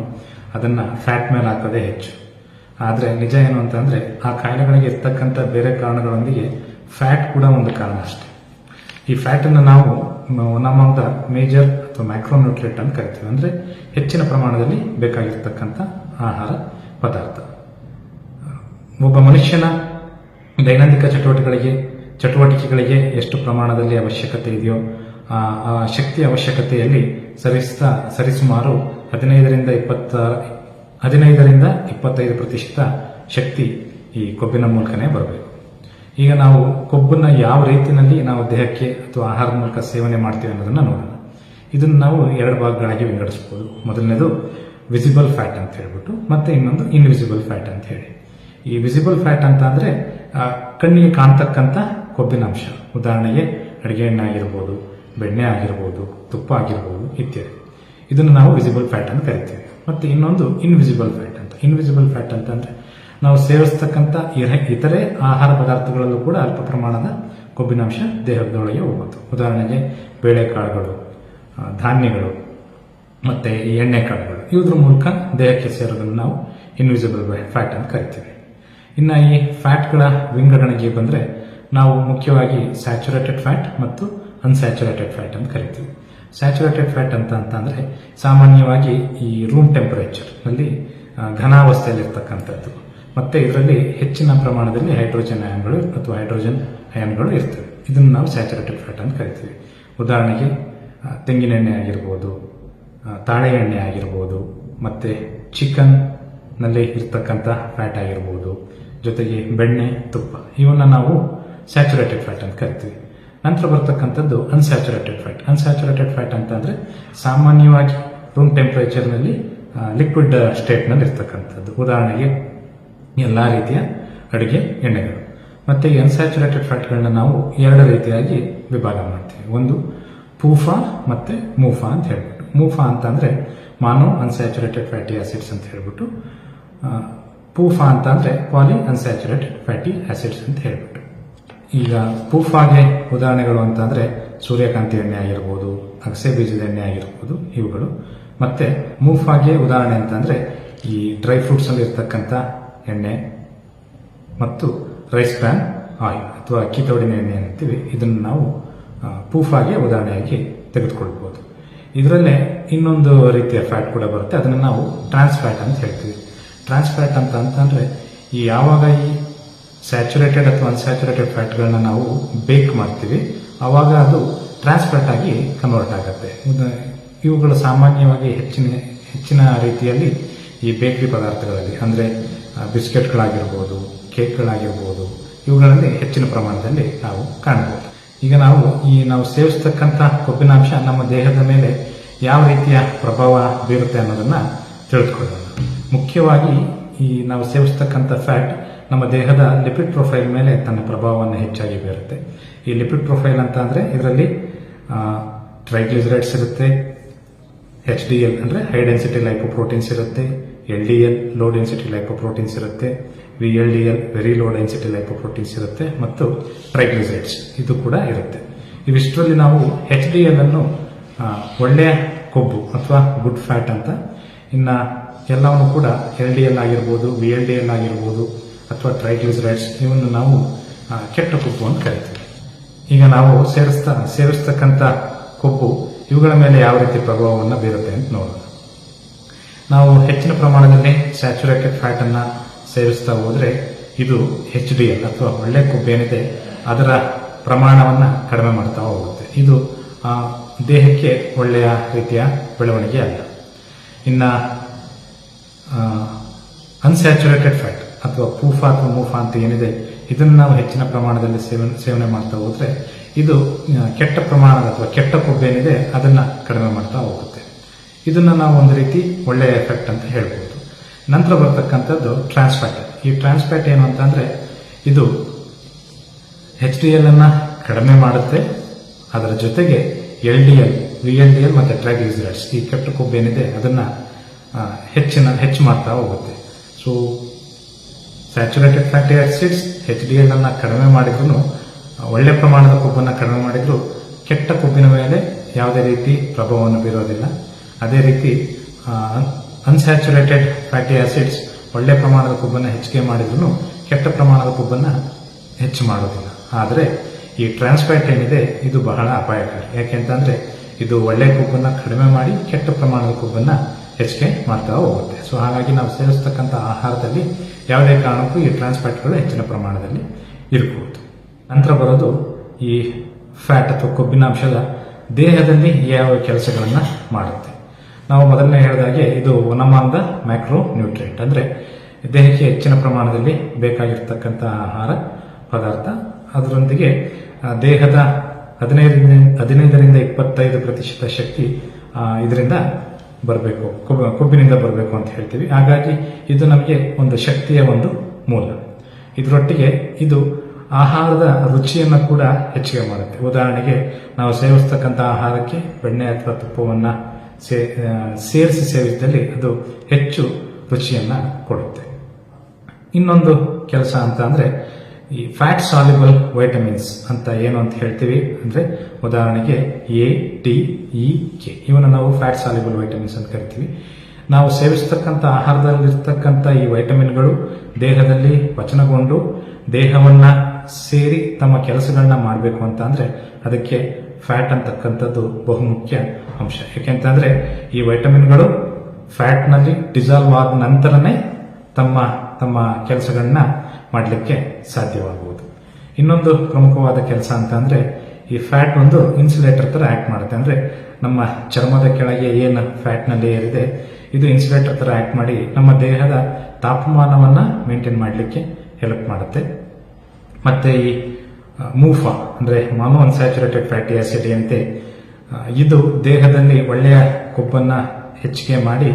ಅದನ್ನ ಫ್ಯಾಟ್ ಮೇಲೆ ಹಾಕೋದೇ ಹೆಚ್ಚು. ಆದ್ರೆ ನಿಜ ಏನು ಅಂತಂದ್ರೆ ಆ ಕಾಯಿಲೆಗಳಿಗೆ ಇರ್ತಕ್ಕಂಥ ಬೇರೆ ಕಾರಣಗಳೊಂದಿಗೆ ಫ್ಯಾಟ್ ಕೂಡ ಒಂದು ಕಾರಣ ಅಷ್ಟೇ. ಈ ಫ್ಯಾಟನ್ನು ನಾವು ಒನ್ ಆಫ್ ದ ಮೇಜರ್ ಅಥವಾ ಮ್ಯಾಕ್ರೋನ್ಯೂಟ್ರಿಯೆಂಟ್ ಅಂತ ಕರಿತೀವಿ. ಅಂದರೆ ಹೆಚ್ಚಿನ ಪ್ರಮಾಣದಲ್ಲಿ ಬೇಕಾಗಿರ್ತಕ್ಕಂಥ ಆಹಾರ ಪದಾರ್ಥ. ಒಬ್ಬ ಮನುಷ್ಯನ ದೈನಂದಿನ ಚಟುವಟಿಕೆಗಳಿಗೆ ಎಷ್ಟು ಪ್ರಮಾಣದಲ್ಲಿ ಅವಶ್ಯಕತೆ ಇದೆಯೋ ಆ ಶಕ್ತಿ ಅವಶ್ಯಕತೆಯಲ್ಲಿ ಸರಿಸುಮಾರು 15-25% ಶಕ್ತಿ ಈ ಕೊಬ್ಬಿನ ಮೂಲಕನೇ ಬರಬೇಕು. ಈಗ ನಾವು ಕೊಬ್ಬನ್ನ ಯಾವ ರೀತಿಯಲ್ಲಿ ನಾವು ದೇಹಕ್ಕೆ ಅಥವಾ ಆಹಾರದ ಮೂಲಕ ಸೇವನೆ ಮಾಡ್ತೀವಿ ಅನ್ನೋದನ್ನ ನೋಡೋಣ. ಇದನ್ನು ನಾವು 2 ಭಾಗಗಳಾಗಿ ವಿಂಗಡಿಸಬಹುದು. ಮೊದಲನೇದು ವಿಸಿಬಲ್ ಫ್ಯಾಟ್ ಅಂತ ಹೇಳ್ಬಿಟ್ಟು, ಮತ್ತೆ ಇನ್ನೊಂದು ಇನ್ವಿಸಿಬಲ್ ಫ್ಯಾಟ್ ಅಂತ ಹೇಳಿ. ಈ ವಿಸಿಬಲ್ ಫ್ಯಾಟ್ ಅಂತ ಅಂದ್ರೆ ಕಣ್ಣಿಗೆ ಕಾಣ್ತಕ್ಕಂಥ ಕೊಬ್ಬಿನಾಂಶ. ಉದಾಹರಣೆಗೆ ಅಡಿಗೆ ಎಣ್ಣೆ ಆಗಿರ್ಬೋದು, ಬೆಣ್ಣೆ ಆಗಿರ್ಬೋದು, ತುಪ್ಪ ಆಗಿರ್ಬೋದು ಇತ್ಯಾದಿ. ಇದನ್ನು ನಾವು ವಿಸಿಬಲ್ ಫ್ಯಾಟ್ ಅಂತ ಕರಿತೀವಿ. ಮತ್ತೆ ಇನ್ನೊಂದು ಇನ್ವಿಸಿಬಲ್ ಫ್ಯಾಟ್ ಅಂತ. ಇನ್ವಿಸಿಬಲ್ ಫ್ಯಾಟ್ ಅಂತಂದ್ರೆ ನಾವು ಸೇವಿಸ್ತಕ್ಕಂಥ ಇತರೆ ಆಹಾರ ಪದಾರ್ಥಗಳಲ್ಲೂ ಕೂಡ ಅಲ್ಪ ಪ್ರಮಾಣದ ಕೊಬ್ಬಿನಾಂಶ ದೇಹದೊಳಗೆ ಹೋಗುತ್ತೆ. ಉದಾಹರಣೆಗೆ ಬೇಳೆಕಾಳುಗಳು, ಧಾನ್ಯಗಳು, ಮತ್ತೆ ಈ ಎಣ್ಣೆಕಾಳುಗಳು, ಇವುದ್ರ ಮೂಲಕ ದೇಹಕ್ಕೆ ಸೇರೋದನ್ನು ನಾವು ಇನ್ವಿಸಿಬಲ್ ಫ್ಯಾಟ್ ಅಂತ ಕರಿತೀವಿ. ಇನ್ನು ಈ ಫ್ಯಾಟ್ಗಳ ವಿಂಗಡಣೆಗೆ ಬಂದರೆ ನಾವು ಮುಖ್ಯವಾಗಿ ಸ್ಯಾಚುರೇಟೆಡ್ ಫ್ಯಾಟ್ ಮತ್ತು ಅನ್ಸ್ಯಾಚುರೇಟೆಡ್ ಫ್ಯಾಟ್ ಅಂತ ಕರಿತೀವಿ. ಸ್ಯಾಚುರೇಟೆಡ್ ಫ್ಯಾಟ್ ಅಂದ್ರೆ ಸಾಮಾನ್ಯವಾಗಿ ಈ ರೂಮ್ ಟೆಂಪರೇಚರ್ ನಲ್ಲಿ ಘನಾವಸ್ಥೆಯಲ್ಲಿರ್ತಕ್ಕಂಥದ್ದು. ಮತ್ತೆ ಇದರಲ್ಲಿ ಹೆಚ್ಚಿನ ಪ್ರಮಾಣದಲ್ಲಿ ಹೈಡ್ರೋಜನ್ ಅಯಾನ್ಗಳು ಅಥವಾ ಹೈಡ್ರೋಜನ್ ಅಯಾನ್ಗಳು ಇರ್ತವೆ. ಇದನ್ನು ನಾವು ಸ್ಯಾಚುರೇಟೆಡ್ ಫ್ಯಾಟ್ ಅಂತ ಕರಿತೀವಿ. ಉದಾಹರಣೆಗೆ ತೆಂಗಿನ ಎಣ್ಣೆ ಆಗಿರ್ಬೋದು, ತಾಳೆ ಎಣ್ಣೆ ಆಗಿರ್ಬೋದು, ಮತ್ತೆ ಚಿಕನ್ ನಲ್ಲಿ ಇರ್ತಕ್ಕಂಥ ಫ್ಯಾಟ್ ಆಗಿರ್ಬೋದು, ಜೊತೆಗೆ ಬೆಣ್ಣೆ, ತುಪ್ಪ, ಇವನ್ನ ನಾವು ಸ್ಯಾಚುರೇಟೆಡ್ ಫ್ಯಾಟ್ ಅಂತ ಕರಿತೀವಿ. ನಂತರ ಬರ್ತಕ್ಕಂಥದ್ದು ಅನ್ಸ್ಯಾಚುರೇಟೆಡ್ ಫ್ಯಾಟ್. ಅನ್ಸ್ಯಾಚುರೇಟೆಡ್ ಫ್ಯಾಟ್ ಅಂತಂದ್ರೆ ಸಾಮಾನ್ಯವಾಗಿ ರೂಮ್ ಟೆಂಪರೇಚರ್ನಲ್ಲಿ ಲಿಕ್ವಿಡ್ ಸ್ಟೇಟ್ನಲ್ಲಿ ಇರ್ತಕ್ಕಂಥದ್ದು. ಉದಾಹರಣೆಗೆ ಎಲ್ಲ ರೀತಿಯ ಅಡುಗೆ ಎಣ್ಣೆಗಳು. ಮತ್ತೆ ಈ ಅನ್ಸ್ಯಾಚುರೇಟೆಡ್ ಫ್ಯಾಟ್ಗಳನ್ನ ನಾವು 2 ರೀತಿಯಾಗಿ ವಿಭಾಗ ಮಾಡ್ತೀವಿ. ಒಂದು ಪೂಫಾ ಮತ್ತೆ ಮೂಫಾ ಅಂತ ಹೇಳ್ಬಿಟ್ಟು. ಮೂಫಾ ಅಂತಂದ್ರೆ ಮಾನೋ ಅನ್ಸ್ಯಾಚುರೇಟೆಡ್ ಫ್ಯಾಟಿ ಆಸಿಡ್ಸ್ ಅಂತ ಹೇಳ್ಬಿಟ್ಟು, ಪೂಫಾ ಅಂತ ಅಂದ್ರೆ ಪಾಲಿ ಅನ್ಸ್ಯಾಚುರೇಟೆಡ್ ಫ್ಯಾಟಿ ಆಸಿಡ್ಸ್ ಅಂತ ಹೇಳ್ಬಿಟ್ಟು. ಈಗ ಪೂಫಾಗೆ ಉದಾಹರಣೆಗಳು ಅಂತಂದ್ರೆ ಸೂರ್ಯಕಾಂತಿ ಎಣ್ಣೆ ಆಗಿರ್ಬೋದು, ಅಗಸೆ ಬೀಜದ ಎಣ್ಣೆ ಆಗಿರ್ಬೋದು ಇವುಗಳು. ಮತ್ತೆ ಮೂಫಾಗೆ ಉದಾಹರಣೆ ಅಂತಂದ್ರೆ ಈ ಡ್ರೈ ಫ್ರೂಟ್ಸ್ ಅಲ್ಲಿ ಇರ್ತಕ್ಕಂಥ ಎಣ್ಣೆ ಮತ್ತು ರೈಸ್ ಬ್ರಾನ್ ಆಯಿಲ್ ಅಥವಾ ಅಕ್ಕಿ ತೌಡಿನ ಎಣ್ಣೆ ಅಂತೀವಿ. ಇದನ್ನು ನಾವು ಪೂಫಾಗೆ ಉದಾಹರಣೆಯಾಗಿ ತೆಗೆದುಕೊಳ್ಬಹುದು. ಇದರಲ್ಲೇ ಇನ್ನೊಂದು ರೀತಿಯ ಫ್ಯಾಟ್ ಕೂಡ ಬರುತ್ತೆ. ಅದನ್ನು ನಾವು ಟ್ರಾನ್ಸ್ ಫ್ಯಾಟ್ ಅಂತ ಹೇಳ್ತೀವಿ. ಟ್ರಾನ್ಸ್ ಫ್ಯಾಟ್ ಅಂತಂದ್ರೆ ಯಾವಾಗ ಈ ಸ್ಯಾಚುರೇಟೆಡ್ ಅಥವಾ ಅನ್ಸ್ಯಾಚುರೇಟೆಡ್ ಫ್ಯಾಟ್ಗಳನ್ನ ನಾವು ಬೇಕ್ ಮಾಡ್ತೀವಿ ಆವಾಗ ಅದು ಟ್ರಾನ್ಸ್ ಫ್ಯಾಟ್ ಆಗಿ ಕನ್ವರ್ಟ್ ಆಗುತ್ತೆ. ಇವುಗಳು ಸಾಮಾನ್ಯವಾಗಿ ಹೆಚ್ಚಿನ ರೀತಿಯಲ್ಲಿ ಈ ಬೇಕರಿ ಪದಾರ್ಥಗಳಲ್ಲಿ ಅಂದರೆ ಬಿಸ್ಕೆಟ್ಗಳಾಗಿರ್ಬೋದು, ಕೇಕ್ಗಳಾಗಿರ್ಬೋದು, ಇವುಗಳಲ್ಲಿ ಹೆಚ್ಚಿನ ಪ್ರಮಾಣದಲ್ಲಿ ನಾವು ಕಾಣಬಹುದು. ಈಗ ನಾವು ಸೇವಿಸ್ತಕ್ಕಂಥ ಕೊಬ್ಬಿನಾಂಶ ನಮ್ಮ ದೇಹದ ಮೇಲೆ ಯಾವ ರೀತಿಯ ಪ್ರಭಾವ ಬೀರುತ್ತೆ ಅನ್ನೋದನ್ನ ತಿಳಿದುಕೊಳ್ಳೋಣ. ಮುಖ್ಯವಾಗಿ ನಾವು ಸೇವಿಸ್ತಕ್ಕಂಥ ಫ್ಯಾಟ್ ನಮ್ಮ ದೇಹದ ಲಿಪಿಡ್ ಪ್ರೊಫೈಲ್ ಮೇಲೆ ತನ್ನ ಪ್ರಭಾವವನ್ನು ಹೆಚ್ಚಾಗಿ ಬೀರುತ್ತೆ. ಈ ಲಿಪಿಡ್ ಪ್ರೊಫೈಲ್ ಅಂತ ಅಂದ್ರೆ ಇದರಲ್ಲಿ ಟ್ರೈಗ್ಲಿಸರೈಡ್ಸ್ ಇರುತ್ತೆ, HDL ಅಂದ್ರೆ ಹೈ ಡೆನ್ಸಿಟಿ ಲೈಪೋಪ್ರೋಟೀನ್ಸ್ ಇರುತ್ತೆ, LDL ಲೋ ಡೆನ್ಸಿಟಿ ಲೈಪೋಪ್ರೋಟೀನ್ಸ್ ಇರುತ್ತೆ, VLDL ವೆರಿ ಲೋ ಡೆನ್ಸಿಟಿ ಲೈಪೋಪ್ರೋಟೀನ್ಸ್ ಇರುತ್ತೆ, ಮತ್ತು ಟ್ರೈಗ್ಲಿಸರೈಡ್ಸ್ ಇದು ಕೂಡ ಇರುತ್ತೆ. ಇವಿಷ್ಟರಲ್ಲಿ ನಾವು HDL ಅನ್ನು ಒಳ್ಳೆಯ ಕೊಬ್ಬು ಅಥವಾ ಗುಡ್ ಫ್ಯಾಟ್ ಅಂತ, ಇನ್ನ ಎಲ್ಲವನ್ನು ಕೂಡ LDL ಆಗಿರ್ಬೋದು, VLDL ಆಗಿರ್ಬೋದು ಅಥವಾ ಟ್ರೈಗ್ಲಿಸರೈಡ್ಸ್ ಇವನ್ನು ನಾವು ಕೆಟ್ಟ ಕೊಬ್ಬು ಅಂತ ಕರಿತೀವಿ. ಈಗ ನಾವು ಸೇವಿಸ್ತಕ್ಕಂಥ ಕೊಬ್ಬು ಇವುಗಳ ಮೇಲೆ ಯಾವ ರೀತಿ ಪ್ರಭಾವವನ್ನು ಬೀರುತ್ತೆ ಅಂತ ನೋಡೋಣ. ನಾವು ಹೆಚ್ಚಿನ ಪ್ರಮಾಣದಲ್ಲಿ ಸ್ಯಾಚುರೇಟೆಡ್ ಫ್ಯಾಟ್ ಅನ್ನ ಸೇವಿಸ್ತಾ ಹೋದ್ರೆ ಇದು HDL ಅಥವಾ ಒಳ್ಳೆ ಕೊಬ್ಬು ಏನಿದೆ ಅದರ ಪ್ರಮಾಣವನ್ನ ಕಡಿಮೆ ಮಾಡ್ತಾ ಹೋಗುತ್ತೆ. ಇದು ದೇಹಕ್ಕೆ ಒಳ್ಳೆಯ ರೀತಿಯ ಬೆಳವಣಿಗೆ ಅಲ್ಲ. ಇನ್ನ ಅನ್ಸ್ಯಾಚುರೇಟೆಡ್ ಫ್ಯಾಟ್ ಅಥವಾ ಪೂಫಾ ಅಥವಾ ಮೂಫಾ ಅಂತ ಏನಿದೆ ಇದನ್ನು ನಾವು ಹೆಚ್ಚಿನ ಪ್ರಮಾಣದಲ್ಲಿ ಸೇವನೆ ಮಾಡ್ತಾ ಹೋದ್ರೆ ಇದು ಕೆಟ್ಟ ಪ್ರಮಾಣದ ಅಥವಾ ಕೆಟ್ಟ ಕೊಬ್ಬು ಏನಿದೆ ಅದನ್ನ ಕಡಿಮೆ ಮಾಡ್ತಾ ಹೋಗುತ್ತೆ. ಇದನ್ನ ನಾವು ಒಂದು ರೀತಿ ಒಳ್ಳೆಯ ಎಫೆಕ್ಟ್ ಅಂತ ಹೇಳ್ಬೋದು. ನಂತರ ಬರ್ತಕ್ಕಂಥದ್ದು ಟ್ರಾನ್ಸ್ಫ್ಯಾಟ್. ಈ ಟ್ರಾನ್ಸ್ಫ್ಯಾಟ್ ಏನು ಅಂತಂದ್ರೆ ಇದು HDL ಅನ್ನ ಕಡಿಮೆ ಮಾಡುತ್ತೆ, ಅದರ ಜೊತೆಗೆ LDL, VLDL ಮತ್ತೆ ಟ್ರೈಗ್ಲಿಸರೈಡ್ಸ್ ಈ ಕೆಟ್ಟ ಕೊಬ್ಬು ಏನಿದೆ ಅದನ್ನ ಹೆಚ್ಚು ಮಾಡ್ತಾ ಹೋಗುತ್ತೆ. So saturated fatty acids HDL ಅನ್ನ ಕಡಿಮೆ ಮಾಡಿದ್ರು, ಒಳ್ಳೆ ಪ್ರಮಾಣದ ಕೊಬ್ಬನ್ನು ಕಡಿಮೆ ಮಾಡಿದ್ರು ಕೆಟ್ಟ ಕೊಬ್ಬಿನ ಮೇಲೆ ಯಾವುದೇ ರೀತಿ ಪ್ರಭಾವವನ್ನು ಬೀರೋದಿಲ್ಲ. ಅದೇ ರೀತಿ ಅನ್ಸ್ಯಾಚುರೇಟೆಡ್ ಫ್ಯಾಟಿ ಆಸಿಡ್ಸ್ ಒಳ್ಳೆ ಪ್ರಮಾಣದ ಕೊಬ್ಬನ್ನು ಹೆಚ್ಚಿಗೆ ಮಾಡಿದ್ರು ಕೆಟ್ಟ ಪ್ರಮಾಣದ ಕೊಬ್ಬನ್ನು ಹೆಚ್ಚು ಮಾಡೋದಿಲ್ಲ. ಆದರೆ ಈ ಟ್ರಾನ್ಸ್ ಫ್ಯಾಟ್ ಏನಿದೆ ಇದು ಬಹಳ ಅಪಾಯಕಾರಿ. ಯಾಕೆಂತಂದ್ರೆ ಇದು ಒಳ್ಳೆ ಕೊಬ್ಬನ್ನ ಕಡಿಮೆ ಮಾಡಿ ಕೆಟ್ಟ ಪ್ರಮಾಣದ ಕೊಬ್ಬನ್ನ ಹೆಚ್ಚಿಗೆ ಮಾಡ್ತಾ ಹೋಗುತ್ತೆ. ಸೊ ಹಾಗಾಗಿ ನಾವು ಸೇವಿಸ್ತಕ್ಕಂಥ ಆಹಾರದಲ್ಲಿ ಯಾವುದೇ ಕಾರಣಕ್ಕೂ ಈ ಟ್ರಾನ್ಸ್ ಫ್ಯಾಟ್ಗಳು ಹೆಚ್ಚಿನ ಪ್ರಮಾಣದಲ್ಲಿ ಇರಬಹುದು. ನಂತರ ಬರೋದು ಈ ಫ್ಯಾಟ್ ಅಥವಾ ಕೊಬ್ಬಿನಾಂಶದ ದೇಹದಲ್ಲಿ ಯಾವ ಕೆಲಸಗಳನ್ನ ಮಾಡುತ್ತೆ. ನಾವು ಮೊದಲನೇ ಹೇಳಿದಾಗೆ ಇದು one among the macro nutrient, ಅಂದ್ರೆ ದೇಹಕ್ಕೆ ಹೆಚ್ಚಿನ ಪ್ರಮಾಣದಲ್ಲಿ ಬೇಕಾಗಿರ್ತಕ್ಕಂಥ ಆಹಾರ ಪದಾರ್ಥ. ಅದರೊಂದಿಗೆ ದೇಹದ 15ರಿಂದ 25% ಶಕ್ತಿ ಇದರಿಂದ ಬರಬೇಕು, ಕೊಬ್ಬಿನಿಂದ ಬರಬೇಕು ಅಂತ ಹೇಳ್ತೀವಿ. ಹಾಗಾಗಿ ಇದು ನಮಗೆ ಒಂದು ಶಕ್ತಿಯ ಒಂದು ಮೂಲ. ಇದರೊಟ್ಟಿಗೆ ಇದು ಆಹಾರದ ರುಚಿಯನ್ನು ಕೂಡ ಹೆಚ್ಚಿಗೆ ಮಾಡುತ್ತೆ. ಉದಾಹರಣೆಗೆ ನಾವು ಸೇವಿಸ್ತಕ್ಕಂಥ ಆಹಾರಕ್ಕೆ ಬೆಣ್ಣೆ ಅಥವಾ ತುಪ್ಪವನ್ನು ಸೇರಿಸಿ ಸೇವಿಸಿದಲ್ಲಿ ಅದು ಹೆಚ್ಚು ರುಚಿಯನ್ನ ಕೊಡುತ್ತೆ. ಇನ್ನೊಂದು ಕೆಲಸ ಅಂತ ಅಂದ್ರೆ ಈ ಫ್ಯಾಟ್ ಸಾಲ್ಯುಬಲ್ ವೈಟಮಿನ್ಸ್ ಅಂತ ಏನು ಅಂತ ಹೇಳ್ತೀವಿ ಅಂದ್ರೆ ಉದಾಹರಣೆಗೆ ATEK ಇವನ್ನ ನಾವು ಫ್ಯಾಟ್ ಸಾಲ್ಯುಬಲ್ ವೈಟಮಿನ್ಸ್ ಅಂತ ಕರಿತೀವಿ. ನಾವು ಸೇವಿಸ್ತಕ್ಕಂಥ ಆಹಾರದಲ್ಲಿರ್ತಕ್ಕಂಥ ಈ ವೈಟಮಿನ್ಗಳು ದೇಹದಲ್ಲಿ ಪಚನಗೊಂಡು ದೇಹವನ್ನ ಸೇರಿ ತಮ್ಮ ಕೆಲಸಗಳನ್ನ ಮಾಡಬೇಕು ಅಂತ ಅಂದ್ರೆ ಅದಕ್ಕೆ ಫ್ಯಾಟ್ ಅಂತಕ್ಕಂಥದ್ದು ಬಹುಮುಖ್ಯ ಅಂಶ. ಯಾಕೆಂತಂದ್ರೆ ಈ ವೈಟಮಿನ್ಗಳು ಫ್ಯಾಟ್ ನಲ್ಲಿ ಡಿಸಾಲ್ವ್ ಆದ ನಂತರನೇ ತಮ್ಮ ಕೆಲಸಗಳನ್ನ ಮಾಡಲಿಕ್ಕೆ ಸಾಧ್ಯವಾಗುವುದು. ಇನ್ನೊಂದು ಪ್ರಮುಖವಾದ ಕೆಲಸ ಅಂತ ಅಂದ್ರೆ ಈ ಫ್ಯಾಟ್ ಒಂದು ಇನ್ಸುಲೇಟರ್ ತರ ಆಕ್ಟ್ ಮಾಡುತ್ತೆ. ಅಂದ್ರೆ ನಮ್ಮ ಚರ್ಮದ ಕೆಳಗೆ ಏನು ಫ್ಯಾಟ್ ನ ಲೇಯರ್ ಇದೆ ಇದು ಇನ್ಸುಲೇಟರ್ ತರ ಆಕ್ಟ್ ಮಾಡಿ ನಮ್ಮ ದೇಹದ ತಾಪಮಾನವನ್ನ ಮೇಂಟೈನ್ ಮಾಡಲಿಕ್ಕೆ ಹೆಲ್ಪ್ ಮಾಡುತ್ತೆ. ಮತ್ತೆ ಈ ಮೂಫಾ ಅಂದ್ರೆ ಮಾನೋ ಅನ್ಸ್ಯಾಚುರೇಟೆಡ್ ಫ್ಯಾಟಿ ಆಸಿಡ್ ಏನಿದೆ ಇದು ದೇಹದಲ್ಲಿ ಒಳ್ಳೆಯ ಕೊಬ್ಬನ್ನ ಹೆಚ್ಚಿಗೆ ಮಾಡಿ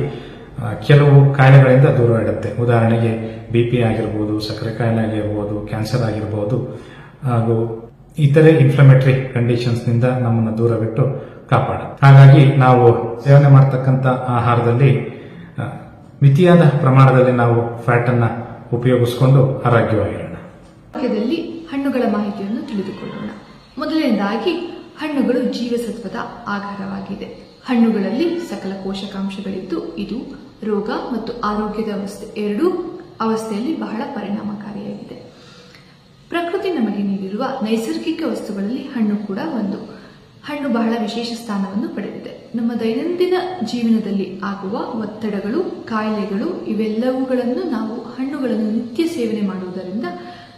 ಕೆಲವು ಕಾಯಿಲೆಗಳಿಂದ ದೂರ ಇಡುತ್ತೆ. ಉದಾಹರಣೆಗೆ BP ಆಗಿರ್ಬೋದು, ಸಕ್ಕರೆ ಕಾಯಿಲೆ ಆಗಿರ್ಬೋದು, ಕ್ಯಾನ್ಸರ್ ಆಗಿರ್ಬೋದು, ಹಾಗೂ ಇತರೆ ಇನ್ಫ್ಲಮೇಟರಿ ಕಂಡೀಷನ್ಸ್ ನಿಂದ ನಮ್ಮನ್ನು ದೂರವಿಟ್ಟು ಕಾಪಾಡುತ್ತೆ. ಹಾಗಾಗಿ ನಾವು ಸೇವನೆ ಮಾಡತಕ್ಕಂಥ ಆಹಾರದಲ್ಲಿ ಮಿತಿಯಾದ ಪ್ರಮಾಣದಲ್ಲಿ ನಾವು ಫ್ಯಾಟ್ ಅನ್ನ ಉಪಯೋಗಿಸಿಕೊಂಡು ಆರೋಗ್ಯವಾಗಿರೋಣ. ಆರೋಗ್ಯದಲ್ಲಿ ಹಣ್ಣುಗಳ ಮಾಹಿತಿಯನ್ನು ತಿಳಿದುಕೊಳ್ಳೋಣ. ಮೊದಲನೇದಾಗಿ ಹಣ್ಣುಗಳು ಜೀವಸತ್ವದ ಆಧಾರವಾಗಿದೆ. ಹಣ್ಣುಗಳಲ್ಲಿ ಸಕಲ ಪೋಷಕಾಂಶಗಳಿದ್ದು ಇದು ರೋಗ ಮತ್ತು ಆರೋಗ್ಯದ ಎರಡೂ ಅವಸ್ಥೆಯಲ್ಲಿ ಬಹಳ ಪರಿಣಾಮಕಾರಿಯಾಗಿದೆ. ಪ್ರಕೃತಿ ನಮಗೆ ನೀಡಿರುವ ನೈಸರ್ಗಿಕ ವಸ್ತುಗಳಲ್ಲಿ ಹಣ್ಣು ಕೂಡ ಒಂದು. ಹಣ್ಣು ಬಹಳ ವಿಶೇಷ ಸ್ಥಾನವನ್ನು ಪಡೆದಿದೆ. ನಮ್ಮ ದೈನಂದಿನ ಜೀವನದಲ್ಲಿ ಆಗುವ ಒತ್ತಡಗಳು, ಕಾಯಿಲೆಗಳು ಇವೆಲ್ಲವುಗಳನ್ನು ನಾವು ಹಣ್ಣುಗಳನ್ನು ನಿತ್ಯ ಸೇವನೆ ಮಾಡುವುದರಿಂದ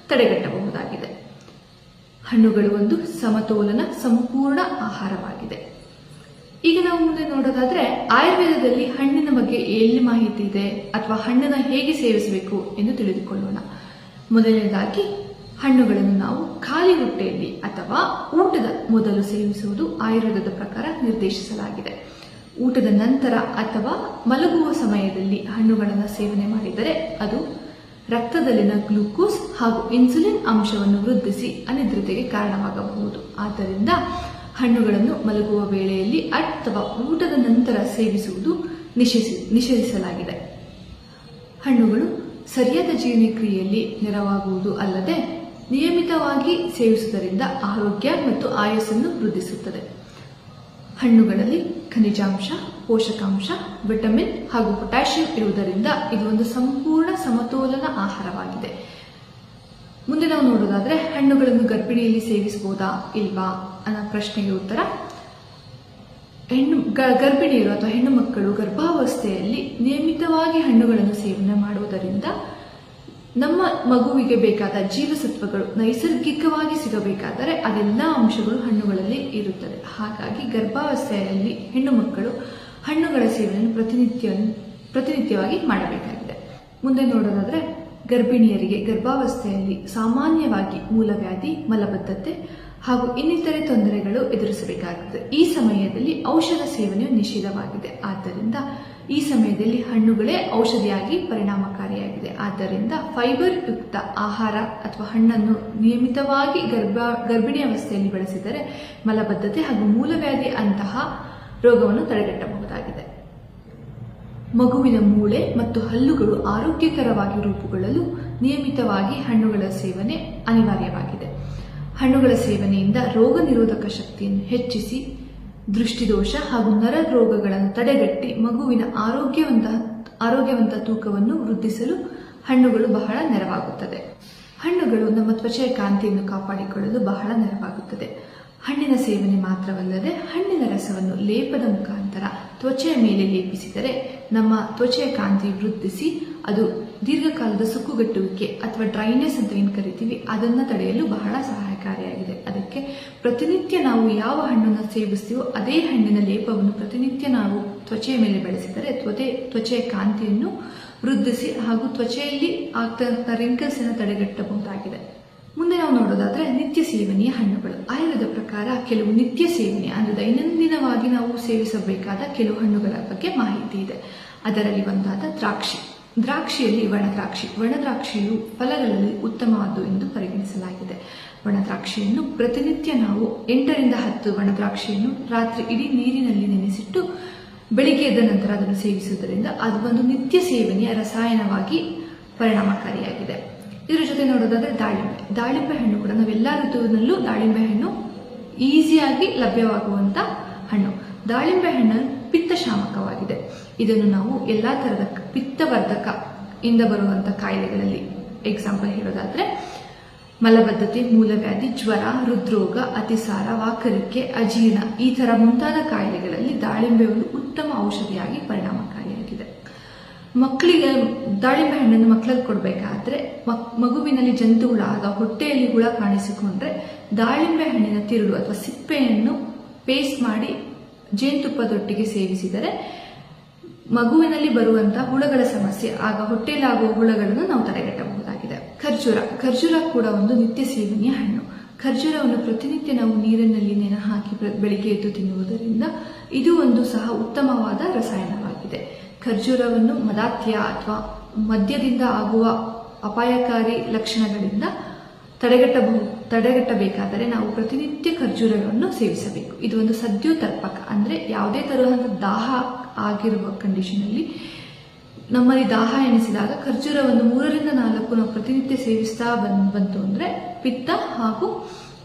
ತಡೆಗಟ್ಟಬಹುದಾಗಿದೆ. ಹಣ್ಣುಗಳು ಒಂದು ಸಮತೋಲನ ಸಂಪೂರ್ಣ ಆಹಾರವಾಗಿದೆ. ಈಗ ನಾವು ಮುಂದೆ ನೋಡೋದಾದ್ರೆ ಆಯುರ್ವೇದದಲ್ಲಿ ಹಣ್ಣಿನ ಬಗ್ಗೆ ಎಲ್ಲಿ ಮಾಹಿತಿ ಇದೆ ಅಥವಾ ಹಣ್ಣನ್ನು ಹೇಗೆ ಸೇವಿಸಬೇಕು ಎಂದು ತಿಳಿದುಕೊಳ್ಳೋಣ. ಮೊದಲನೇದಾಗಿ ಹಣ್ಣುಗಳನ್ನು ನಾವು ಖಾಲಿ ಹೊಟ್ಟೆಯಲ್ಲಿ ಅಥವಾ ಊಟದ ಮೊದಲು ಸೇವಿಸುವುದು ಆಯುರ್ವೇದದ ಪ್ರಕಾರ ನಿರ್ದೇಶಿಸಲಾಗಿದೆ. ಊಟದ ನಂತರ ಅಥವಾ ಮಲಗುವ ಸಮಯದಲ್ಲಿ ಹಣ್ಣುಗಳನ್ನು ಸೇವನೆ ಮಾಡಿದರೆ ಅದು ರಕ್ತದಲ್ಲಿನ ಗ್ಲೂಕೋಸ್ ಹಾಗೂ ಇನ್ಸುಲಿನ್ ಅಂಶವನ್ನು ವೃದ್ಧಿಸಿ ಅನಿದ್ರತೆಗೆ ಕಾರಣವಾಗಬಹುದು. ಆದ್ದರಿಂದ ಹಣ್ಣುಗಳನ್ನು ಮಲಗುವ ವೇಳೆಯಲ್ಲಿ ಅಥವಾ ಊಟದ ನಂತರ ಸೇವಿಸುವುದು ನಿಷೇಧಿಸಲಾಗಿದೆ. ಹಣ್ಣುಗಳು ಸರಿಯಾದ ಜೀರ್ಣಕ್ರಿಯೆಯಲ್ಲಿ ನೆರವಾಗುವುದು ಅಲ್ಲದೆ ನಿಯಮಿತವಾಗಿ ಸೇವಿಸುವುದರಿಂದ ಆರೋಗ್ಯ ಮತ್ತು ಆಯಸ್ಸನ್ನು ವೃದ್ಧಿಸುತ್ತದೆ. ಹಣ್ಣುಗಳಲ್ಲಿ ಖನಿಜಾಂಶ, ಪೋಷಕಾಂಶ, ವಿಟಮಿನ್ ಹಾಗೂ ಪೊಟ್ಯಾಷಿಯಂ ಇರುವುದರಿಂದ ಇದು ಒಂದು ಸಂಪೂರ್ಣ ಸಮತೋಲನ ಆಹಾರವಾಗಿದೆ. ಮುಂದೆ ನಾವು ನೋಡೋದಾದ್ರೆ ಹಣ್ಣುಗಳನ್ನು ಗರ್ಭಿಣಿಯಲ್ಲಿ ಸೇವಿಸಬಹುದಾ ಇಲ್ವಾ ಅನ್ನೋ ಪ್ರಶ್ನೆಗೆ ಉತ್ತರ, ಗರ್ಭಿಣಿಯರು ಅಥವಾ ಹೆಣ್ಣು ಮಕ್ಕಳು ಗರ್ಭಾವಸ್ಥೆಯಲ್ಲಿ ನಿಯಮಿತವಾಗಿ ಹಣ್ಣುಗಳನ್ನು ಸೇವನೆ ಮಾಡುವುದರಿಂದ ನಮ್ಮ ಮಗುವಿಗೆ ಬೇಕಾದ ಜೀವಸತ್ವಗಳು ನೈಸರ್ಗಿಕವಾಗಿ ಸಿಗಬೇಕಾದರೆ ಅದೆಲ್ಲ ಅಂಶಗಳು ಹಣ್ಣುಗಳಲ್ಲಿ ಇರುತ್ತದೆ. ಹಾಗಾಗಿ ಗರ್ಭಾವಸ್ಥೆಯಲ್ಲಿ ಹೆಣ್ಣು ಮಕ್ಕಳು ಹಣ್ಣುಗಳ ಸೇವನೆಯನ್ನು ಪ್ರತಿನಿತ್ಯವಾಗಿ ಮಾಡಬೇಕಾಗಿದೆ. ಮುಂದೆ ನೋಡೋದಾದ್ರೆ ಗರ್ಭಿಣಿಯರಿಗೆ ಗರ್ಭಾವಸ್ಥೆಯಲ್ಲಿ ಸಾಮಾನ್ಯವಾಗಿ ಮೂಲವ್ಯಾಧಿ, ಮಲಬದ್ಧತೆ ಹಾಗೂ ಇನ್ನಿತರೆ ತೊಂದರೆಗಳು ಎದುರಿಸಬೇಕಾಗುತ್ತದೆ. ಈ ಸಮಯದಲ್ಲಿ ಔಷಧ ಸೇವನೆಯು ನಿಷೇಧವಾಗಿದೆ. ಆದ್ದರಿಂದ ಈ ಸಮಯದಲ್ಲಿ ಹಣ್ಣುಗಳೇ ಔಷಧಿಯಾಗಿ ಪರಿಣಾಮಕಾರಿಯಾಗಿದೆ. ಆದ್ದರಿಂದ ಫೈಬರ್ ಯುಕ್ತ ಆಹಾರ ಅಥವಾ ಹಣ್ಣನ್ನು ನಿಯಮಿತವಾಗಿ ಗರ್ಭಿಣಿ ಅವಸ್ಥೆಯಲ್ಲಿ ಬಳಸಿದರೆ ಮಲಬದ್ಧತೆ ಹಾಗೂ ಮೂಲವ್ಯಾಧಿ ಅಂತಹ ರೋಗವನ್ನು ತಡೆಗಟ್ಟಬಹುದಾಗಿದೆ. ಮಗುವಿನ ಮೂಳೆ ಮತ್ತು ಹಲ್ಲುಗಳು ಆರೋಗ್ಯಕರವಾಗಿ ರೂಪುಗೊಳ್ಳಲು ನಿಯಮಿತವಾಗಿ ಹಣ್ಣುಗಳ ಸೇವನೆ ಅನಿವಾರ್ಯವಾಗಿದೆ. ಹಣ್ಣುಗಳ ಸೇವನೆಯಿಂದ ರೋಗ ನಿರೋಧಕ ಶಕ್ತಿಯನ್ನು ಹೆಚ್ಚಿಸಿ ದೃಷ್ಟಿದೋಷ ಹಾಗೂ ನರ ರೋಗಗಳನ್ನು ತಡೆಗಟ್ಟಿ ಮಗುವಿನ ಆರೋಗ್ಯವಂತ ತೂಕವನ್ನು ವೃದ್ಧಿಸಲು ಹಣ್ಣುಗಳು ಬಹಳ ನೆರವಾಗುತ್ತದೆ. ಹಣ್ಣುಗಳು ನಮ್ಮ ತ್ವಚೆಯ ಕಾಂತಿಯನ್ನು ಕಾಪಾಡಿಕೊಳ್ಳಲು ಬಹಳ ನೆರವಾಗುತ್ತದೆ. ಹಣ್ಣಿನ ಸೇವನೆ ಮಾತ್ರವಲ್ಲದೆ ಹಣ್ಣಿನ ರಸವನ್ನು ಲೇಪದ ಮುಖಾಂತರ ತ್ವಚೆಯ ಮೇಲೆ ಲೇಪಿಸಿದರೆ ನಮ್ಮ ತ್ವಚೆಯ ಕಾಂತಿ ವೃದ್ಧಿಸಿ ಅದು ದೀರ್ಘಕಾಲದ ಸುಕ್ಕುಗಟ್ಟುವಿಕೆ ಅಥವಾ ಡ್ರೈನೆಸ್ ಅಂತ ಏನು ಕರಿತೀವಿ ಅದನ್ನು ತಡೆಯಲು ಬಹಳ ಸಹಾಯಕಾರಿಯಾಗಿದೆ. ಅದಕ್ಕೆ ಪ್ರತಿನಿತ್ಯ ನಾವು ಯಾವ ಹಣ್ಣನ್ನು ಸೇವಿಸ್ತೀವೋ ಅದೇ ಹಣ್ಣಿನ ಲೇಪವನ್ನು ಪ್ರತಿನಿತ್ಯ ನಾವು ತ್ವಚೆಯ ಮೇಲೆ ಬಳಸಿದರೆ ತ್ವಚೆಯ ಕಾಂತಿಯನ್ನು ವೃದ್ಧಿಸಿ ಹಾಗೂ ತ್ವಚೆಯಲ್ಲಿ ಆಗ್ತಾ ರಿಂಕಲ್ಸ್ ಅನ್ನು ತಡೆಗಟ್ಟಬಹುದಾಗಿದೆ. ಮುಂದೆ ನಾವು ನೋಡೋದಾದ್ರೆ ನಿತ್ಯ ಸೇವನೆಯ ಹಣ್ಣುಗಳು. ಆಯುರ್ವೇದ ಪ್ರಕಾರ ಕೆಲವು ನಿತ್ಯ ಸೇವನೆ ಅಂದರೆ ದೈನಂದಿನವಾಗಿ ನಾವು ಸೇವಿಸಬೇಕಾದ ಕೆಲವು ಹಣ್ಣುಗಳ ಬಗ್ಗೆ ಮಾಹಿತಿ ಇದೆ. ಅದರಲ್ಲಿ ಒಂದಾದ ದ್ರಾಕ್ಷಿಯಲ್ಲಿ ಒಣದ್ರಾಕ್ಷಿಯು ಫಲಗಳಲ್ಲಿ ಉತ್ತಮವಾದ್ದು ಎಂದು ಪರಿಗಣಿಸಲಾಗಿದೆ. ಒಣದ್ರಾಕ್ಷಿಯನ್ನು ಪ್ರತಿನಿತ್ಯ ನಾವು 8 ರಿಂದ 10 ಒಣದ್ರಾಕ್ಷಿಯನ್ನು ರಾತ್ರಿ ಇಡೀ ನೀರಿನಲ್ಲಿ ನೆನೆಸಿಟ್ಟು ಬೆಳಿಗ್ಗೆ ಎದ್ದ ನಂತರ ಅದನ್ನು ಸೇವಿಸುವುದರಿಂದ ಅದು ಒಂದು ನಿತ್ಯ ಸೇವನೆಯ ರಸಾಯನವಾಗಿ ಪರಿಣಾಮಕಾರಿಯಾಗಿದೆ. ಇದರ ಜೊತೆ ನೋಡೋದಾದ್ರೆ ದಾಳಿಂಬೆ ಹಣ್ಣು ಕೂಡ ನಾವೆಲ್ಲ ಋತುವಿನಲ್ಲೂ ದಾಳಿಂಬೆ ಹಣ್ಣು ಈಸಿಯಾಗಿ ಲಭ್ಯವಾಗುವಂತ ಹಣ್ಣು. ದಾಳಿಂಬೆ ಹಣ್ಣು ಪಿತ್ತಶಾಮಕವಾಗಿದೆ. ಇದನ್ನು ನಾವು ಎಲ್ಲಾ ತರದ ಪಿತ್ತವರ್ಧಕ ಇಂದ ಬರುವಂತ ಕಾಯಿಲೆಗಳಲ್ಲಿ ಎಕ್ಸಾಂಪಲ್ ಹೇಳೋದಾದ್ರೆ ಮಲಬದ್ಧತೆ, ಮೂಲವ್ಯಾಧಿ, ಜ್ವರ, ಹೃದ್ರೋಗ, ಅತಿಸಾರ, ವಾಕರಿಕೆ, ಅಜೀರ್ಣ ಈ ತರ ಮುಂತಾದ ಕಾಯಿಲೆಗಳಲ್ಲಿ ದಾಳಿಂಬೆ ಒಂದು ಉತ್ತಮ ಔಷಧಿಯಾಗಿ ಪರಿಣಾಮಕಾರಿಯಾಗಿದೆ. ಮಕ್ಕಳಿಗೆ ದಾಳಿಂಬೆ ಹಣ್ಣನ್ನು ಮಕ್ಕಳಲ್ಲಿ ಕೊಡಬೇಕಾದ್ರೆ ಮಗುವಿನಲ್ಲಿ ಜಂತುಹುಳ ಆಗ ಹೊಟ್ಟೆಯಲ್ಲಿ ಹುಳ ಕಾಣಿಸಿಕೊಂಡ್ರೆ ದಾಳಿಂಬೆ ಹಣ್ಣಿನ ತಿರುಳು ಅಥವಾ ಸಿಪ್ಪೆಯನ್ನು ಪೇಸ್ಟ್ ಮಾಡಿ ಜೇನುತುಪ್ಪದೊಟ್ಟಿಗೆ ಸೇವಿಸಿದರೆ ಮಗುವಿನಲ್ಲಿ ಬರುವಂತಹ ಹುಳಗಳ ಸಮಸ್ಯೆ ಆಗ ಹೊಟ್ಟೆಯಲ್ಲಾಗುವ ಹುಳಗಳನ್ನು ನಾವು ತಡೆಗಟ್ಟಬಹುದಾಗಿದೆ. ಖರ್ಜೂರ ಕೂಡ ಒಂದು ನಿತ್ಯ ಸೇವನೆಯ ಹಣ್ಣು. ಖರ್ಜೂರವನ್ನು ಪ್ರತಿನಿತ್ಯ ನಾವು ನೀರಿನಲ್ಲಿ ನೆನೆ ಹಾಕಿ ಬೆಳಿಗ್ಗೆ ಎದ್ದು ತಿನ್ನುವುದರಿಂದ ಇದು ಒಂದು ಸಹ ಉತ್ತಮವಾದ ರಸಾಯನವಾಗಿದೆ. ಖರ್ಜೂರವನ್ನು ಮದಾತ್ಯ ಅಥವಾ ಮದ್ಯದಿಂದ ಆಗುವ ಅಪಾಯಕಾರಿ ಲಕ್ಷಣಗಳಿಂದ ತಡೆಗಟ್ಟಬೇಕಾದರೆ ನಾವು ಪ್ರತಿನಿತ್ಯ ಖರ್ಜೂರವನ್ನು ಸೇವಿಸಬೇಕು. ಇದು ಒಂದು ಸದ್ಯೋತರ್ಪಕ ಅಂದ್ರೆ ಯಾವುದೇ ತರಹದ ದಾಹ ಆಗಿರುವ ಕಂಡೀಷನ್ ಅಲ್ಲಿ ನಮ್ಮಲ್ಲಿ ದಾಹ ಎನಿಸಿದಾಗ ಖರ್ಜೂರವನ್ನು 3 ರಿಂದ 4 ನಾವು ಪ್ರತಿನಿತ್ಯ ಸೇವಿಸ್ತಾ ಬಂತು ಅಂದ್ರೆ ಪಿತ್ತ ಹಾಗೂ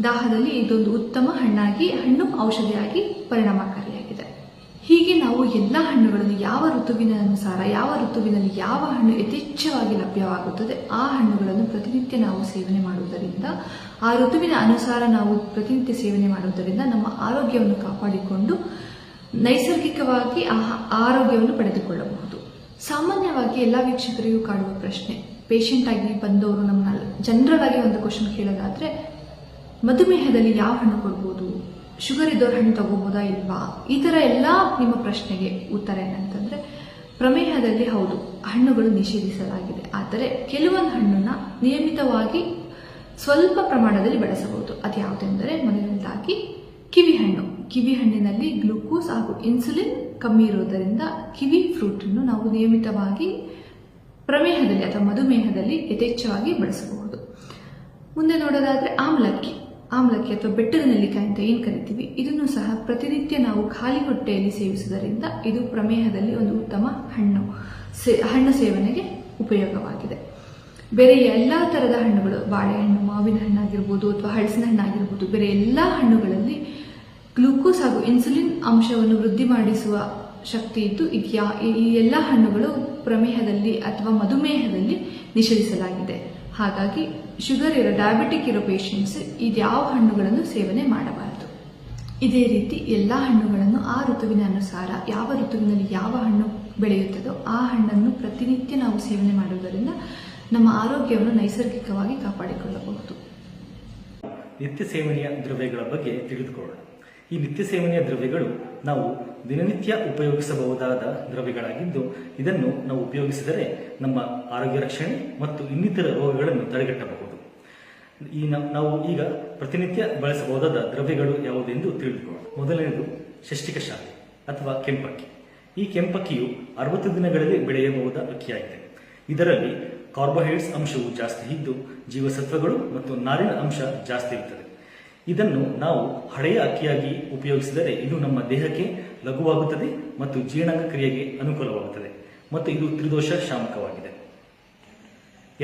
ದಾಹದಲ್ಲಿ ಇದೊಂದು ಉತ್ತಮ ಹಣ್ಣು ಔಷಧಿಯಾಗಿ ಪರಿಣಾಮಕಾರಿಯಾಗಿದೆ. ಹೀಗೆ ನಾವು ಎಲ್ಲ ಹಣ್ಣುಗಳನ್ನು ಯಾವ ಋತುವಿನ ಅನುಸಾರ ಯಾವ ಋತುವಿನಲ್ಲಿ ಯಾವ ಹಣ್ಣು ಯಥೇಚ್ಛವಾಗಿ ಲಭ್ಯವಾಗುತ್ತದೆ ಆ ಹಣ್ಣುಗಳನ್ನು ಪ್ರತಿನಿತ್ಯ ನಾವು ಸೇವನೆ ಮಾಡುವುದರಿಂದ ಆ ಋತುವಿನ ಅನುಸಾರ ನಾವು ಪ್ರತಿನಿತ್ಯ ಸೇವನೆ ಮಾಡುವುದರಿಂದ ನಮ್ಮ ಆರೋಗ್ಯವನ್ನು ಕಾಪಾಡಿಕೊಂಡು ನೈಸರ್ಗಿಕವಾಗಿ ಆರೋಗ್ಯವನ್ನು ಪಡೆದುಕೊಳ್ಳಬಹುದು. ಸಾಮಾನ್ಯವಾಗಿ ಎಲ್ಲ ವೀಕ್ಷಕರಿಗೂ ಕಾಡುವ ಪ್ರಶ್ನೆ, ಪೇಷಂಟ್ ಆಗಿ ಬಂದವರು ನಮ್ಮನ್ನ ಜನರಲ್ ಆಗಿ ಒಂದು ಕ್ವಶನ್ ಕೇಳೋದಾದ್ರೆ ಮಧುಮೇಹದಲ್ಲಿ ಯಾವ ಹಣ್ಣು ಕೊಡ್ಬೋದು, ಶುಗರ್ ಇದ್ದವ್ರ ಹಣ್ಣು ತಗೋಬೋದಾ ಇಲ್ವಾ, ಈ ತರ ಎಲ್ಲ ನಿಮ್ಮ ಪ್ರಶ್ನೆಗೆ ಉತ್ತರ ಏನಂತಂದ್ರೆ ಪ್ರಮೇಹದಲ್ಲಿ ಹೌದು ಹಣ್ಣುಗಳು ನಿಷೇಧಿಸಲಾಗಿದೆ. ಆದರೆ ಕೆಲವೊಂದು ಹಣ್ಣನ್ನ ನಿಯಮಿತವಾಗಿ ಸ್ವಲ್ಪ ಪ್ರಮಾಣದಲ್ಲಿ ಬಳಸಬಹುದು. ಅದು ಯಾವುದೆಂದರೆ ಮೊದಲನೇದಾಗಿ ಕಿವಿ ಹಣ್ಣಿನಲ್ಲಿ ಗ್ಲೂಕೋಸ್ ಹಾಗೂ ಇನ್ಸುಲಿನ್ ಕಮ್ಮಿ ಇರುವುದರಿಂದ ಕಿವಿ ಫ್ರೂಟ್ ಅನ್ನು ನಾವು ನಿಯಮಿತವಾಗಿ ಪ್ರಮೇಹದಲ್ಲಿ ಅಥವಾ ಮಧುಮೇಹದಲ್ಲಿ ಯಥೇಚ್ಛವಾಗಿ ಬಳಸಬಹುದು. ಮುಂದೆ ನೋಡೋದಾದ್ರೆ ಆಮ್ಲಕ್ಕಿ ಅಥವಾ ಬೆಟ್ಟದ ನೆಲ್ಲಿಕಾಯಿ ಅಂತ ಏನ್ ಕರಿತೀವಿ, ಇದನ್ನು ಸಹ ಪ್ರತಿನಿತ್ಯ ನಾವು ಖಾಲಿ ಹೊಟ್ಟೆಯಲ್ಲಿ ಸೇವಿಸುವುದರಿಂದ ಇದು ಪ್ರಮೇಹದಲ್ಲಿ ಒಂದು ಉತ್ತಮ ಹಣ್ಣು ಸೇವನೆಗೆ ಉಪಯೋಗವಾಗಿದೆ. ಬೇರೆ ಎಲ್ಲಾ ತರದ ಹಣ್ಣುಗಳು, ಬಾಳೆಹಣ್ಣು, ಮಾವಿನ ಹಣ್ಣಾಗಿರ್ಬೋದು ಅಥವಾ ಹಲಸಿನ ಹಣ್ಣಾಗಿರ್ಬೋದು, ಬೇರೆ ಎಲ್ಲಾ ಹಣ್ಣುಗಳಲ್ಲಿ ಗ್ಲೂಕೋಸ್ ಹಾಗೂ ಇನ್ಸುಲಿನ್ ಅಂಶವನ್ನು ವೃದ್ಧಿ ಮಾಡಿಸುವ ಶಕ್ತಿ ಇದ್ದು ಈ ಎಲ್ಲ ಹಣ್ಣುಗಳು ಪ್ರಮೇಹದಲ್ಲಿ ಅಥವಾ ಮಧುಮೇಹದಲ್ಲಿ ನಿಷೇಧಿಸಲಾಗಿದೆ. ಹಾಗಾಗಿ ಡಯಾಬಿಟಿಕ್ ಇರೋ ಪೇಷಂಟ್ಸ್ ಇದ್ಯಾವ ಹಣ್ಣುಗಳನ್ನು ಸೇವನೆ ಮಾಡಬಾರದು. ಇದೇ ರೀತಿ ಎಲ್ಲ ಹಣ್ಣುಗಳನ್ನು ಆ ಋತುವಿನ ಅನುಸಾರ ಯಾವ ಋತುವಿನಲ್ಲಿ ಯಾವ ಹಣ್ಣು ಬೆಳೆಯುತ್ತದೋ ಆ ಹಣ್ಣನ್ನು ಪ್ರತಿನಿತ್ಯ ನಾವು ಸೇವನೆ ಮಾಡುವುದರಿಂದ ನಮ್ಮ ಆರೋಗ್ಯವನ್ನು ನೈಸರ್ಗಿಕವಾಗಿ ಕಾಪಾಡಿಕೊಳ್ಳಬಹುದು. ನಿತ್ಯ ಸೇವನೆಯ ದ್ರವ್ಯಗಳ ಬಗ್ಗೆ ತಿಳಿದುಕೊಳ್ಳೋಣ. ಈ ನಿತ್ಯ ಸೇವನೆಯ ದ್ರವ್ಯಗಳು ನಾವು ದಿನನಿತ್ಯ ಉಪಯೋಗಿಸಬಹುದಾದ ದ್ರವ್ಯಗಳಾಗಿದ್ದು ಇದನ್ನು ನಾವು ಉಪಯೋಗಿಸಿದರೆ ನಮ್ಮ ಆರೋಗ್ಯ ರಕ್ಷಣೆ ಮತ್ತು ಇನ್ನಿತರ ರೋಗಗಳನ್ನು ತಡೆಗಟ್ಟಬಹುದು. ನಾವು ಈಗ ಪ್ರತಿನಿತ್ಯ ಬಳಸಬಹುದಾದ ದ್ರವ್ಯಗಳು ಯಾವುದೆಂದು ತಿಳಿದುಕೊಳ್ಳೋಣ. ಮೊದಲನೆಯದು ಷಷ್ಟಿಕ ಶಾಲೆ ಅಥವಾ ಕೆಂಪಕ್ಕಿ. ಈ ಕೆಂಪಕ್ಕಿಯು 60 ದಿನಗಳಲ್ಲಿ ಬೆಳೆಯಬಹುದಾದ ಅಕ್ಕಿಯಾಗಿದೆ. ಇದರಲ್ಲಿ ಕಾರ್ಬೋಹೈಡ್ರೇಟ್ಸ್ ಅಂಶವು ಜಾಸ್ತಿ ಇದ್ದು ಜೀವಸತ್ವಗಳು ಮತ್ತು ನಾರಿನ ಅಂಶ ಜಾಸ್ತಿ ಇರುತ್ತದೆ. ಇದನ್ನು ನಾವು ಹಳೆಯ ಅಕ್ಕಿಯಾಗಿ ಉಪಯೋಗಿಸಿದರೆ ಇದು ನಮ್ಮ ದೇಹಕ್ಕೆ ಲಘುವಾಗುತ್ತದೆ ಮತ್ತು ಜೀರ್ಣಾಂಗ ಕ್ರಿಯೆಗೆ ಅನುಕೂಲವಾಗುತ್ತದೆ ಮತ್ತು ಇದು ತ್ರಿದೋಷ ಶಾಮಕವಾಗಿದೆ.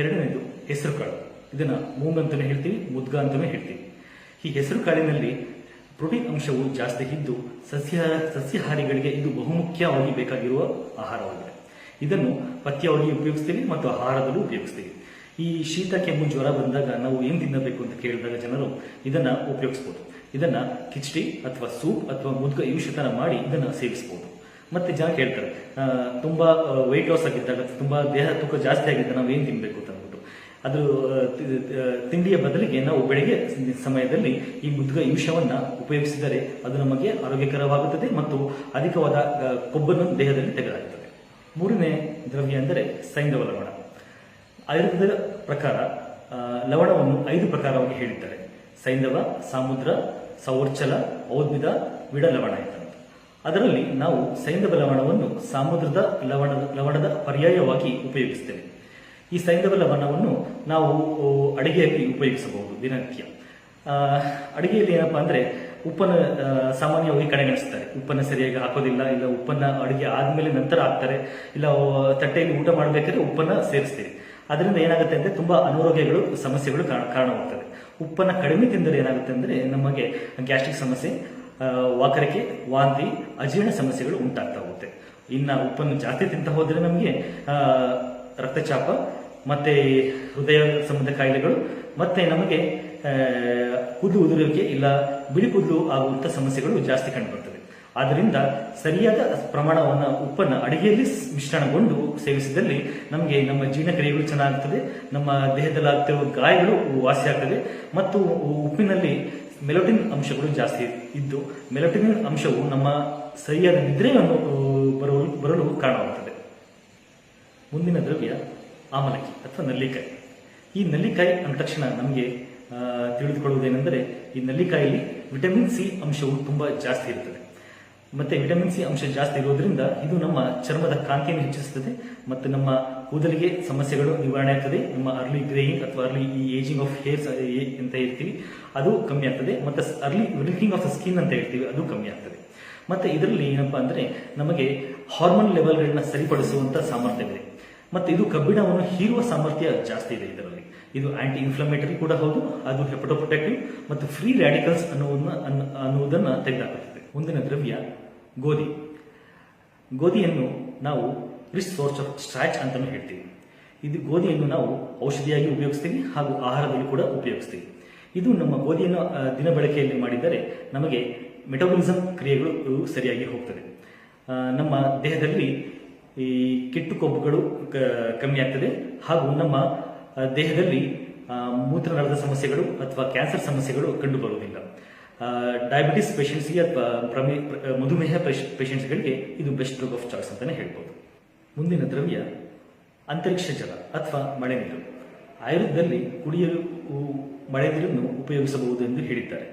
ಎರಡನೇದು ಹೆಸರು ಕಾಳು. ಇದನ್ನ ಮೂಂಗ್ ಅಂತಾನೆ ಹೇಳ್ತೀವಿ, ಮುದ್ಗ ಅಂತಾನೆ ಹೇಳ್ತೀವಿ. ಈ ಹೆಸರು ಕಾಳಿನಲ್ಲಿ ಪ್ರೋಟೀನ್ ಅಂಶವು ಜಾಸ್ತಿ ಇದ್ದು ಸಸ್ಯಾಹಾರಿಗಳಿಗೆ ಇದು ಬಹುಮುಖ್ಯವಾಗಿ ಬೇಕಾಗಿರುವ ಆಹಾರವಾಗಿದೆ. ಇದನ್ನು ಪಥ್ಯವಾಗಿ ಉಪಯೋಗಿಸ್ತೀವಿ ಮತ್ತು ಆಹಾರದಲ್ಲೂ ಉಪಯೋಗಿಸ್ತೀವಿ. ಈ ಶೀತ ಕೆಮ್ಮು ಜ್ವರ ಬಂದಾಗ ನಾವು ಏನು ತಿನ್ನಬೇಕು ಅಂತ ಕೇಳಿದಾಗ ಜನರು ಇದನ್ನ ಉಪಯೋಗಿಸ್ಬೋದು. ಇದನ್ನ ಕಿಚಡಿ ಅಥವಾ ಸೂಪ್ ಅಥವಾ ಮುದ್ಗ ತರ ಮಾಡಿ ಇದನ್ನ ಸೇವಿಸಬಹುದು. ಮತ್ತೆ ಜನ ಕೇಳ್ತಾರೆ, ತುಂಬಾ ವೆಯ್ಟ್ ಲಾಸ್ ಆಗಿದ್ದಾಗ, ತುಂಬಾ ದೇಹ ತೂಕ ಜಾಸ್ತಿ ಆಗಿದ್ದಾಗ ನಾವು ಏನ್ ತಿನ್ಬೇಕು ಅಂತ ಅಂದ್ಬಿಟ್ಟು, ಅದು ತಿಂಡಿಯ ಬದಲಿಗೆ ನಾವು ಬೆಳಗ್ಗೆ ಸಮಯದಲ್ಲಿ ಈ ಮುದ್ಗ ಯುಷವನ್ನ ಉಪಯೋಗಿಸಿದರೆ ಅದು ನಮಗೆ ಆರೋಗ್ಯಕರವಾಗುತ್ತದೆ ಮತ್ತು ಅಧಿಕವಾದ ಕೊಬ್ಬನ್ನು ದೇಹದಲ್ಲಿ ತೆಗೆದುಹಾಕುತ್ತದೆ. ಮೂರನೇ ದ್ರವ್ಯ ಅಂದರೆ ಸೈಂಧವ ಲವಣ. ಆಯುರ್ವೇದದ ಪ್ರಕಾರ ಲವಣವನ್ನು 5 ಪ್ರಕಾರವಾಗಿ ಹೇಳಿದ್ದಾರೆ: ಸೈಂಧವ, ಸಾಮುದ್ರ, ಸೌರ್ಚಲ, ಔದ್ಭಿದ, ವಿಡಲವಣ ಅಂತ. ಅದರಲ್ಲಿ ನಾವು ಸೈಂಧವ ಲವಣವನ್ನು ಸಾಮುದ್ರದ ಲವಣದ ಪರ್ಯಾಯವಾಗಿ ಉಪಯೋಗಿಸ್ತೇವೆ. ಈ ಸೈಂಧವ ಲವಣವನ್ನು ನಾವು ಅಡಿಗೆಯಲ್ಲಿ ಉಪಯೋಗಿಸಬಹುದು ದಿನನಿತ್ಯ. ಅಡಿಗೆಯಲ್ಲಿ ಏನಪ್ಪಾ ಅಂದ್ರೆ ಉಪ್ಪನ್ನು ಸಾಮಾನ್ಯವಾಗಿ ಕಡೆಗಣಿಸ್ತಾರೆ. ಉಪ್ಪನ್ನು ಸರಿಯಾಗಿ ಹಾಕೋದಿಲ್ಲ, ಇಲ್ಲ ಉಪ್ಪನ್ನ ಅಡಿಗೆ ಆದ್ಮೇಲೆ ನಂತರ ಹಾಕ್ತಾರೆ, ಇಲ್ಲ ತಟ್ಟೆಯಲ್ಲಿ ಊಟ ಮಾಡಬೇಕಾದ್ರೆ ಉಪ್ಪನ್ನ ಸೇರಿಸ್ತೀವಿ. ಅದರಿಂದ ಏನಾಗುತ್ತೆ ಅಂದ್ರೆ ತುಂಬಾ ಅನಾರೋಗ್ಯಗಳು, ಸಮಸ್ಯೆಗಳು ಕಾರಣವಾಗ್ತದೆ. ಉಪ್ಪನ್ನ ಕಡಿಮೆ ತಿಂದರೆ ಏನಾಗುತ್ತೆ ಅಂದ್ರೆ ನಮಗೆ ಗ್ಯಾಸ್ಟ್ರಿಕ್ ಸಮಸ್ಯೆ, ವಾಕರಿಕೆ, ವಾಂತಿ, ಅಜೀರ್ಣ ಸಮಸ್ಯೆಗಳು ಉಂಟಾಗ್ತಾ ಹೋಗುತ್ತೆ. ಇನ್ನ ಉಪ್ಪನ್ನು ಜಾಸ್ತಿ ತಿಂತ ಹೋದ್ರೆ ನಮಗೆ ರಕ್ತಚಾಪ, ಮತ್ತೆ ಹೃದಯ ಸಂಬಂಧ ಕಾಯಿಲೆಗಳು, ಮತ್ತೆ ನಮಗೆ ಕೂದಲು ಉದುರುವಿಕೆ ಇಲ್ಲ ಬಿಳಿ ಕೂದಲು ಆಗುವಂತ ಸಮಸ್ಯೆಗಳು ಜಾಸ್ತಿ ಕಂಡುಬರ್ತವೆ. ಆದ್ದರಿಂದ ಸರಿಯಾದ ಪ್ರಮಾಣವನ್ನು ಉಪ್ಪನ್ನ ಅಡಿಗೆಯಲ್ಲಿ ಮಿಶ್ರಣಗೊಂಡು ಸೇವಿಸಿದಲ್ಲಿ ನಮಗೆ ನಮ್ಮ ಜೀರ್ಣಕ್ರಿಯೆಗಳು ಚೆನ್ನಾಗುತ್ತದೆ, ನಮ್ಮ ದೇಹದಲ್ಲಿ ಆಗ್ತಿರುವ ಗಾಯಗಳು ವಾಸಿಯಾಗ್ತದೆ ಮತ್ತು ಉಪ್ಪಿನಲ್ಲಿ ಮೆಲೋಟಿನ್ ಅಂಶಗಳು ಜಾಸ್ತಿ ಇದ್ದು ಮೆಲೋಟಿನ್ ಅಂಶವು ನಮ್ಮ ಸರಿಯಾದ ನಿದ್ರೆಯನ್ನು ಬರಲು ಕಾರಣವಾಗುತ್ತದೆ. ಮುಂದಿನ ದ್ರವ್ಯ ಆಮಲಕ್ಕಿ ಅಥವಾ ನಲ್ಲಿಕಾಯಿ. ಈ ನಲ್ಲಿಕಾಯಿ ಅಂದ ತಕ್ಷಣ ನಮಗೆ ತಿಳಿದುಕೊಳ್ಳುವುದೇನೆಂದರೆ, ಈ ನಲ್ಲಿಕಾಯಲ್ಲಿ ವಿಟಮಿನ್ ಸಿ ಅಂಶವು ತುಂಬಾ ಜಾಸ್ತಿ ಇರುತ್ತದೆ. ಮತ್ತೆ ವಿಟಮಿನ್ ಸಿ ಅಂಶ ಜಾಸ್ತಿ ಇರೋದ್ರಿಂದ ಇದು ನಮ್ಮ ಚರ್ಮದ ಕಾಂತಿಯನ್ನು ಹೆಚ್ಚಿಸುತ್ತದೆ ಮತ್ತು ನಮ್ಮ ಕೂದಲಿಗೆ ಸಮಸ್ಯೆಗಳು ನಿವಾರಣೆ ಆಗ್ತದೆ. ನಮ್ಮ ಅರ್ಲಿ ಗ್ರೇಯಿಂಗ್ ಅಥವಾ ಅರ್ಲಿ ಏಜಿಂಗ್ ಆಫ್ ಹೇರ್ಸ್ ಅಂತ ಹೇಳ್ತೀವಿ, ಅದು ಕಮ್ಮಿ ಆಗ್ತದೆ. ಮತ್ತೆ ಅರ್ಲಿ ವ್ರಿಂಕ್ಲಿಂಗ್ ಆಫ್ ದ ಸ್ಕಿನ್ ಅಂತ ಹೇಳ್ತೀವಿ, ಅದು ಕಮ್ಮಿ ಆಗ್ತದೆ. ಮತ್ತೆ ಇದರಲ್ಲಿ ಏನಪ್ಪಾ ಅಂದ್ರೆ ನಮಗೆ ಹಾರ್ಮೋನ್ ಲೆವೆಲ್ಗಳನ್ನ ಸರಿಪಡಿಸುವಂತ ಸಾಮರ್ಥ್ಯವಿದೆ. ಮತ್ತೆ ಇದು ಕಬ್ಬಿಣವನ್ನು ಹೀರುವ ಸಾಮರ್ಥ್ಯ ಜಾಸ್ತಿ ಇದೆ ಇದರಲ್ಲಿ. ಇದು ಆಂಟಿ ಇನ್ಫ್ಲಮೇಟರಿ ಕೂಡ ಹೌದು, ಅದು ಹೆಪಟೋಪ್ರೊಟೆಕ್ಟಿವ್ ಮತ್ತು ಫ್ರೀ ರ್ಯಾಡಿಕಲ್ಸ್ ಅನ್ನುವುದನ್ನು ತೆಗೆದುಹಾಕುತ್ತದೆ. ಮುಂದಿನ ದ್ರವ್ಯ ಗೋಧಿ. ಗೋಧಿಯನ್ನು ನಾವು ರಿಚ್ ಸೋರ್ಸ್ ಆಫ್ ಸ್ಟಾರ್ಚ್ ಅಂತಾನೂ ಹೇಳ್ತೀವಿ. ಇದು ಗೋಧಿಯನ್ನು ನಾವು ಔಷಧಿಯಾಗಿ ಉಪಯೋಗಿಸ್ತೀವಿ ಹಾಗೂ ಆಹಾರದಲ್ಲಿ ಕೂಡ ಉಪಯೋಗಿಸ್ತೀವಿ. ಇದು ನಮ್ಮ ಗೋಧಿಯನ್ನು ದಿನ ಬಳಕೆಯಲ್ಲಿ ಮಾಡಿದರೆ ನಮಗೆ ಮೆಟಬಾಲಿಸಮ್ ಕ್ರಿಯೆಗಳು ಸರಿಯಾಗಿ ಹೋಗ್ತದೆ. ನಮ್ಮ ದೇಹದಲ್ಲಿ ಈ ಕೆಟ್ಟು ಕೊಬ್ಬುಗಳು ಕಮ್ಮಿ ಆಗ್ತದೆ ಹಾಗೂ ನಮ್ಮ ದೇಹದಲ್ಲಿ ಮೂತ್ರನಾಳದ ಸಮಸ್ಯೆಗಳು ಅಥವಾ ಕ್ಯಾನ್ಸರ್ ಸಮಸ್ಯೆಗಳು ಕಂಡು ಬರುವುದಿಲ್ಲ. ಡಯಾಬಿಟಿಸ್ ಪೇಷಂಟ್ಸ್ಗೆ ಅಥವಾ ಮಧುಮೇಹ ಪೇಷಂಟ್ಸ್ಗಳಿಗೆ ಇದು ಬೆಸ್ಟ್ ಡ್ರಗ್ ಆಫ್ ಚಾಯ್ಸ್ ಅಂತಾನೆ ಹೇಳ್ಬೋದು. ಮುಂದಿನ ದ್ರವ್ಯ ಅಂತರಿಕ್ಷ ಜಲ ಅಥವಾ ಮಳೆ ನೀರು. ಆಯುರ್ವೇದದಲ್ಲಿ ಕುಡಿಯಲು ಮಳೆ ನೀರನ್ನು ಉಪಯೋಗಿಸಬಹುದು ಎಂದು ಹೇಳಿದ್ದಾರೆ.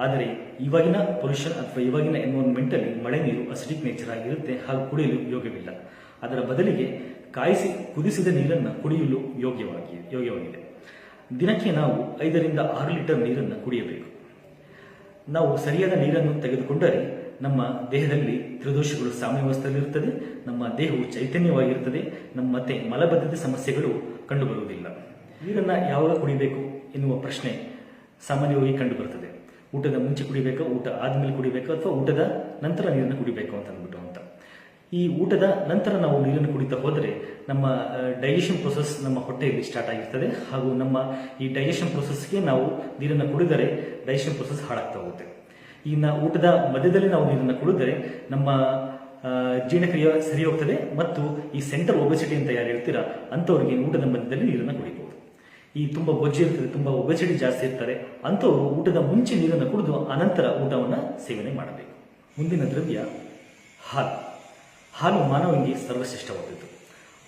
ಆದರೆ ಇವಾಗಿನ ಪೊಲ್ಯೂಷನ್ ಅಥವಾ ಇವಾಗಿನ ಎನ್ವೈರನ್ಮೆಂಟ್ ಅಲ್ಲಿ ಮಳೆ ನೀರು ಅಸಿಡಿಕ್ ನೇಚರ್ ಆಗಿರುತ್ತೆ ಹಾಗೂ ಕುಡಿಯಲು ಯೋಗ್ಯವಿಲ್ಲ. ಅದರ ಬದಲಿಗೆ ಕಾಯಿಸಿ ಕುದಿಸಿದ ನೀರನ್ನು ಕುಡಿಯಲು ಯೋಗ್ಯವಾಗಿದೆ. ದಿನಕ್ಕೆ ನಾವು 5 ರಿಂದ 6 ಲೀಟರ್ ನೀರನ್ನು ಕುಡಿಯಬೇಕು. ನಾವು ಸರಿಯಾದ ನೀರನ್ನು ತೆಗೆದುಕೊಂಡರೆ ನಮ್ಮ ದೇಹದಲ್ಲಿ ತ್ರಿದೋಷಗಳು ಸಾಮ್ಯಾವಸ್ಥೆಯಲ್ಲಿರುತ್ತದೆ, ನಮ್ಮ ದೇಹವು ಚೈತನ್ಯವಾಗಿರುತ್ತದೆ, ಮತ್ತೆ ಮಲಬದ್ಧತೆ ಸಮಸ್ಯೆಗಳು ಕಂಡುಬರುವುದಿಲ್ಲ. ನೀರನ್ನು ಯಾವಾಗ ಕುಡಿಬೇಕು ಎನ್ನುವ ಪ್ರಶ್ನೆ ಸಾಮಾನ್ಯವಾಗಿ ಕಂಡುಬರುತ್ತದೆ. ಊಟದ ಮುಂಚೆ ಕುಡಿಬೇಕಾ, ಊಟ ಆದ್ಮೇಲೆ ಕುಡಿಬೇಕಾ, ಅಥವಾ ಊಟದ ನಂತರ ನೀರನ್ನು ಕುಡಿಬೇಕು ಅಂತ ಅಂದ್ಬಿಟ್ಟು ಅಂತ. ಈ ಊಟದ ನಂತರ ನಾವು ನೀರನ್ನು ಕುಡಿತಾ ಹೋದರೆ ನಮ್ಮ ಡೈಜೆಷನ್ ಪ್ರೊಸೆಸ್ ನಮ್ಮ ಹೊಟ್ಟೆಯಲ್ಲಿ ಸ್ಟಾರ್ಟ್ ಆಗಿರ್ತದೆ ಹಾಗೂ ನಮ್ಮ ಈ ಡೈಜೆಷನ್ ಪ್ರೊಸೆಸ್ಗೆ ನಾವು ನೀರನ್ನು ಕುಡಿದರೆ ಡೈಜೆಷನ್ ಪ್ರೊಸೆಸ್ ಹಾಳಾಗ್ತಾ ಹೋಗುತ್ತೆ. ಇನ್ನು ಊಟದ ಮಧ್ಯದಲ್ಲಿ ನಾವು ನೀರನ್ನು ಕುಡಿದರೆ ನಮ್ಮ ಜೀರ್ಣಕ್ರಿಯೆ ಸರಿ ಹೋಗ್ತದೆ ಮತ್ತು ಈ ಸೆಂಟ್ರಲ್ ಒಬೆಸಿಟಿ ಅಂತ ಯಾರು ಹೇಳ್ತೀರಾ ಅಂಥವ್ರಿಗೆ ಊಟದ ಮಧ್ಯದಲ್ಲಿ ನೀರನ್ನು ಕುಡಿಬಹುದು. ಈ ತುಂಬಾ ಬೊಜ್ಜು ಇರ್ತದೆ, ತುಂಬಾ ಒಬೆಸಿಟಿ ಜಾಸ್ತಿ ಇರ್ತಾರೆ ಅಂಥವ್ರು ಊಟದ ಮುಂಚೆ ನೀರನ್ನು ಕುಡಿದು ಅನಂತರ ಊಟವನ್ನು ಸೇವನೆ ಮಾಡಬೇಕು. ಮುಂದಿನ ದ್ರವ್ಯ ಹಾಲು. ಹಾಲು ಮಾನವನಿಗೆ ಸರ್ವಶ್ರೇಷ್ಠವಾದದ್ದು.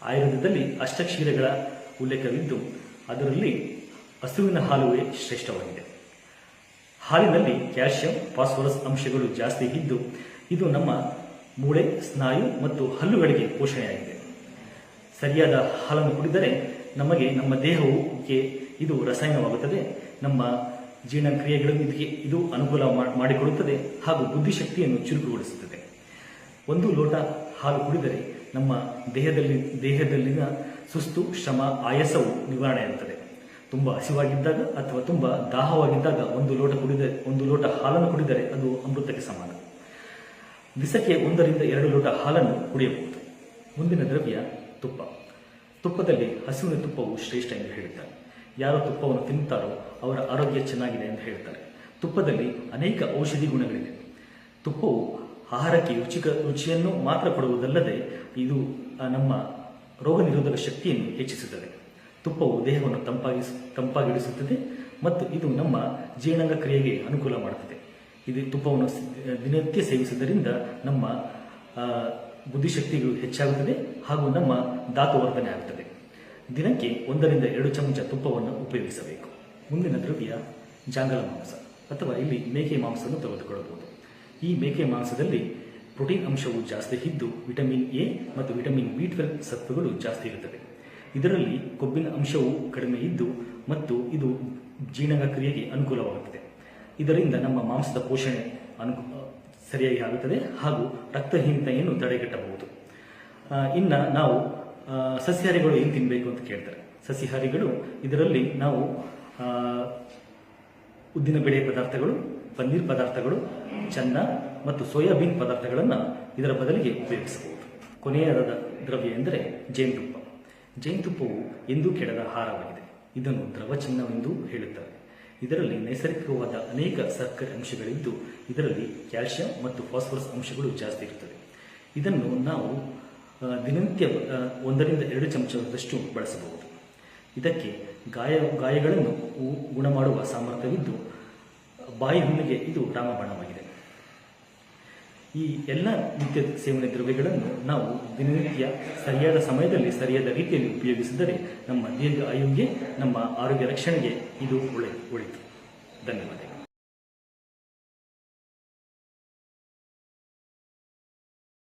ಆಯುರ್ವೇದದಲ್ಲಿ ಅಷ್ಟಕ್ಷೀರಗಳ ಉಲ್ಲೇಖವಿದ್ದು ಅದರಲ್ಲಿ ಹಸುವಿನ ಹಾಲುವೇ ಶ್ರೇಷ್ಠವಾಗಿದೆ. ಹಾಲಿನಲ್ಲಿ ಕ್ಯಾಲ್ಸಿಯಂ, ಫಾಸ್ಫರಸ್ ಅಂಶಗಳು ಜಾಸ್ತಿ ಇದ್ದು ಇದು ನಮ್ಮ ಮೂಳೆ, ಸ್ನಾಯು ಮತ್ತು ಹಲ್ಲುಗಳಿಗೆ ಪೋಷಣೆಯಾಗಿದೆ. ಸರಿಯಾದ ಹಾಲನ್ನು ಕುಡಿದರೆ ನಮಗೆ ನಮ್ಮ ದೇಹಕ್ಕೆ ಇದು ರಸಾಯನವಾಗುತ್ತದೆ, ನಮ್ಮ ಜೀರ್ಣಕ್ರಿಯೆಗಳಿಗೆ ಇದು ಅನುಕೂಲ ಮಾಡಿಕೊಡುತ್ತದೆ ಹಾಗೂ ಬುದ್ಧಿಶಕ್ತಿಯನ್ನು ಚುರುಕುಗೊಳಿಸುತ್ತದೆ. 1 ಲೋಟ ಹಾಲು ಕುಡಿದರೆ ನಮ್ಮ ದೇಹದಲ್ಲಿನ ಸುಸ್ತು, ಶ್ರಮ, ಆಯಾಸವು ನಿವಾರಣೆಯಾಗುತ್ತದೆ. ತುಂಬಾ ಹಸಿವಾಗಿದ್ದಾಗ ಅಥವಾ ತುಂಬಾ ದಾಹವಾಗಿದ್ದಾಗ 1 ಲೋಟ ಹಾಲನ್ನು ಕುಡಿದರೆ ಅದು ಅಮೃತಕ್ಕೆ ಸಮಾನ. ದಿವಸಕ್ಕೆ 1 ರಿಂದ 2 ಲೋಟ ಹಾಲನ್ನು ಕುಡಿಯಬಹುದು. ಮುಂದಿನ ದ್ರವ್ಯ ತುಪ್ಪ. ತುಪ್ಪದಲ್ಲಿ ಹಸುವಿನ ತುಪ್ಪವು ಶ್ರೇಷ್ಠ ಎಂದು ಹೇಳ್ತಾರೆ. ಯಾರು ತುಪ್ಪವನ್ನು ತಿನ್ನುತ್ತಾರೋ ಅವರ ಆರೋಗ್ಯ ಚೆನ್ನಾಗಿದೆ ಎಂದು ಹೇಳ್ತಾರೆ. ತುಪ್ಪದಲ್ಲಿ ಅನೇಕ ಔಷಧಿ ಗುಣಗಳಿವೆ. ತುಪ್ಪವು ಆಹಾರಕ್ಕೆ ರುಚಿಯನ್ನು ಮಾತ್ರ ಕೊಡುವುದಲ್ಲದೆ ಇದು ನಮ್ಮ ರೋಗ ನಿರೋಧಕ ಶಕ್ತಿಯನ್ನು ಹೆಚ್ಚಿಸುತ್ತದೆ. ತುಪ್ಪವು ದೇಹವನ್ನು ತಂಪಾಗಿಡಿಸುತ್ತದೆ ಮತ್ತು ಇದು ನಮ್ಮ ಜೀರ್ಣಾಂಗ ಕ್ರಿಯೆಗೆ ಅನುಕೂಲ ಮಾಡುತ್ತದೆ. ಇದು ತುಪ್ಪವನ್ನು ದಿನನಿತ್ಯ ಸೇವಿಸುವುದರಿಂದ ನಮ್ಮ ಬುದ್ಧಿಶಕ್ತಿಗಳು ಹೆಚ್ಚಾಗುತ್ತದೆ ಹಾಗೂ ನಮ್ಮ ಧಾತುವರ್ಧನೆ ಆಗುತ್ತದೆ. ದಿನಕ್ಕೆ 1 ರಿಂದ 2 ಚಮಚ ತುಪ್ಪವನ್ನು ಉಪಯೋಗಿಸಬೇಕು. ಮುಂದಿನ ದ್ರವ್ಯ ಜಾಂಗಲ ಮಾಂಸ ಅಥವಾ ಇಲ್ಲಿ ಮೇಕೆ ಮಾಂಸವನ್ನು ತೆಗೆದುಕೊಳ್ಳಬಹುದು. ಈ ಮೇಕೆ ಮಾಂಸದಲ್ಲಿ ಪ್ರೋಟೀನ್ ಅಂಶವು ಜಾಸ್ತಿ ಇದ್ದು ವಿಟಮಿನ್ ಎ ಮತ್ತು ವಿಟಮಿನ್ ಬಿ12 ಸತ್ವಗಳು ಜಾಸ್ತಿ ಇರುತ್ತವೆ. ಇದರಲ್ಲಿ ಕೊಬ್ಬಿನ ಅಂಶವು ಕಡಿಮೆ ಇದ್ದು ಮತ್ತು ಇದು ಜೀರ್ಣಾಂಗ ಕ್ರಿಯೆಗೆ ಅನುಕೂಲವಾಗುತ್ತದೆ. ಇದರಿಂದ ನಮ್ಮ ಮಾಂಸದ ಪೋಷಣೆ ಸರಿಯಾಗಿ ಆಗುತ್ತದೆ ಹಾಗೂ ರಕ್ತಹೀನತೆಯನ್ನು ತಡೆಗಟ್ಟಬಹುದು. ಇನ್ನು ನಾವು ಸಸ್ಯಾಹಾರಿಗಳು ಏನು ತಿನ್ನಬೇಕು ಅಂತ ಕೇಳ್ತಾರೆ. ಸಸ್ಯಾಹಾರಿಗಳು ಇದರಲ್ಲಿ ನಾವು ಉದ್ದಿನ ಬೇಳೆ ಪದಾರ್ಥಗಳು, ಪನ್ನೀರ್ ಪದಾರ್ಥಗಳು, ಚೆನ್ನ ಮತ್ತು ಸೋಯಾಬೀನ್ ಪದಾರ್ಥಗಳನ್ನು ಇದರ ಬದಲಿಗೆ ಉಪಯೋಗಿಸಬಹುದು. ಕೊನೆಯದಾದ ದ್ರವ್ಯ ಎಂದರೆ ಜೇನುತುಪ್ಪ. ಜೇನುತುಪ್ಪವು ಎಂದೂ ಕೆಡದ ಆಹಾರವಾಗಿದೆ. ಇದನ್ನು ದ್ರವ ಚಿನ್ನವೆಂದು ಹೇಳುತ್ತಾರೆ. ಇದರಲ್ಲಿ ನೈಸರ್ಗಿಕವಾದ ಅನೇಕ ಸಕ್ಕರೆ ಅಂಶಗಳಿದ್ದು ಇದರಲ್ಲಿ ಕ್ಯಾಲ್ಸಿಯಂ ಮತ್ತು ಫಾಸ್ಫರಸ್ ಅಂಶಗಳು ಜಾಸ್ತಿ ಇರುತ್ತದೆ. ಇದನ್ನು ನಾವು ದಿನನಿತ್ಯ 1 ರಿಂದ 2 ಚಮಚದಷ್ಟು ಬಳಸಬಹುದು. ಇದಕ್ಕೆ ಗಾಯಗಳನ್ನು ಗುಣ ಮಾಡುವ ಸಾಮರ್ಥ್ಯವಿದ್ದು ಬಾಯಿ ಹುಣ್ಣಿಗೆ ಇದು ರಾಮಬಾಣವಾಗಿದೆ. ಈ ಎಲ್ಲ ನಿತ್ಯ ಸೇವನೆ ದ್ರವ್ಯಗಳನ್ನು ನಾವು ದಿನನಿತ್ಯ ಸರಿಯಾದ ಸಮಯದಲ್ಲಿ ಸರಿಯಾದ ರೀತಿಯಲ್ಲಿ ಉಪಯೋಗಿಸಿದರೆ ನಮ್ಮ ದೀರ್ಘ ಆಯುವಿಗೆ, ನಮ್ಮ ಆರೋಗ್ಯ ರಕ್ಷಣೆಗೆ ಇದು ಒಳಿತು. ಧನ್ಯವಾದಗಳು.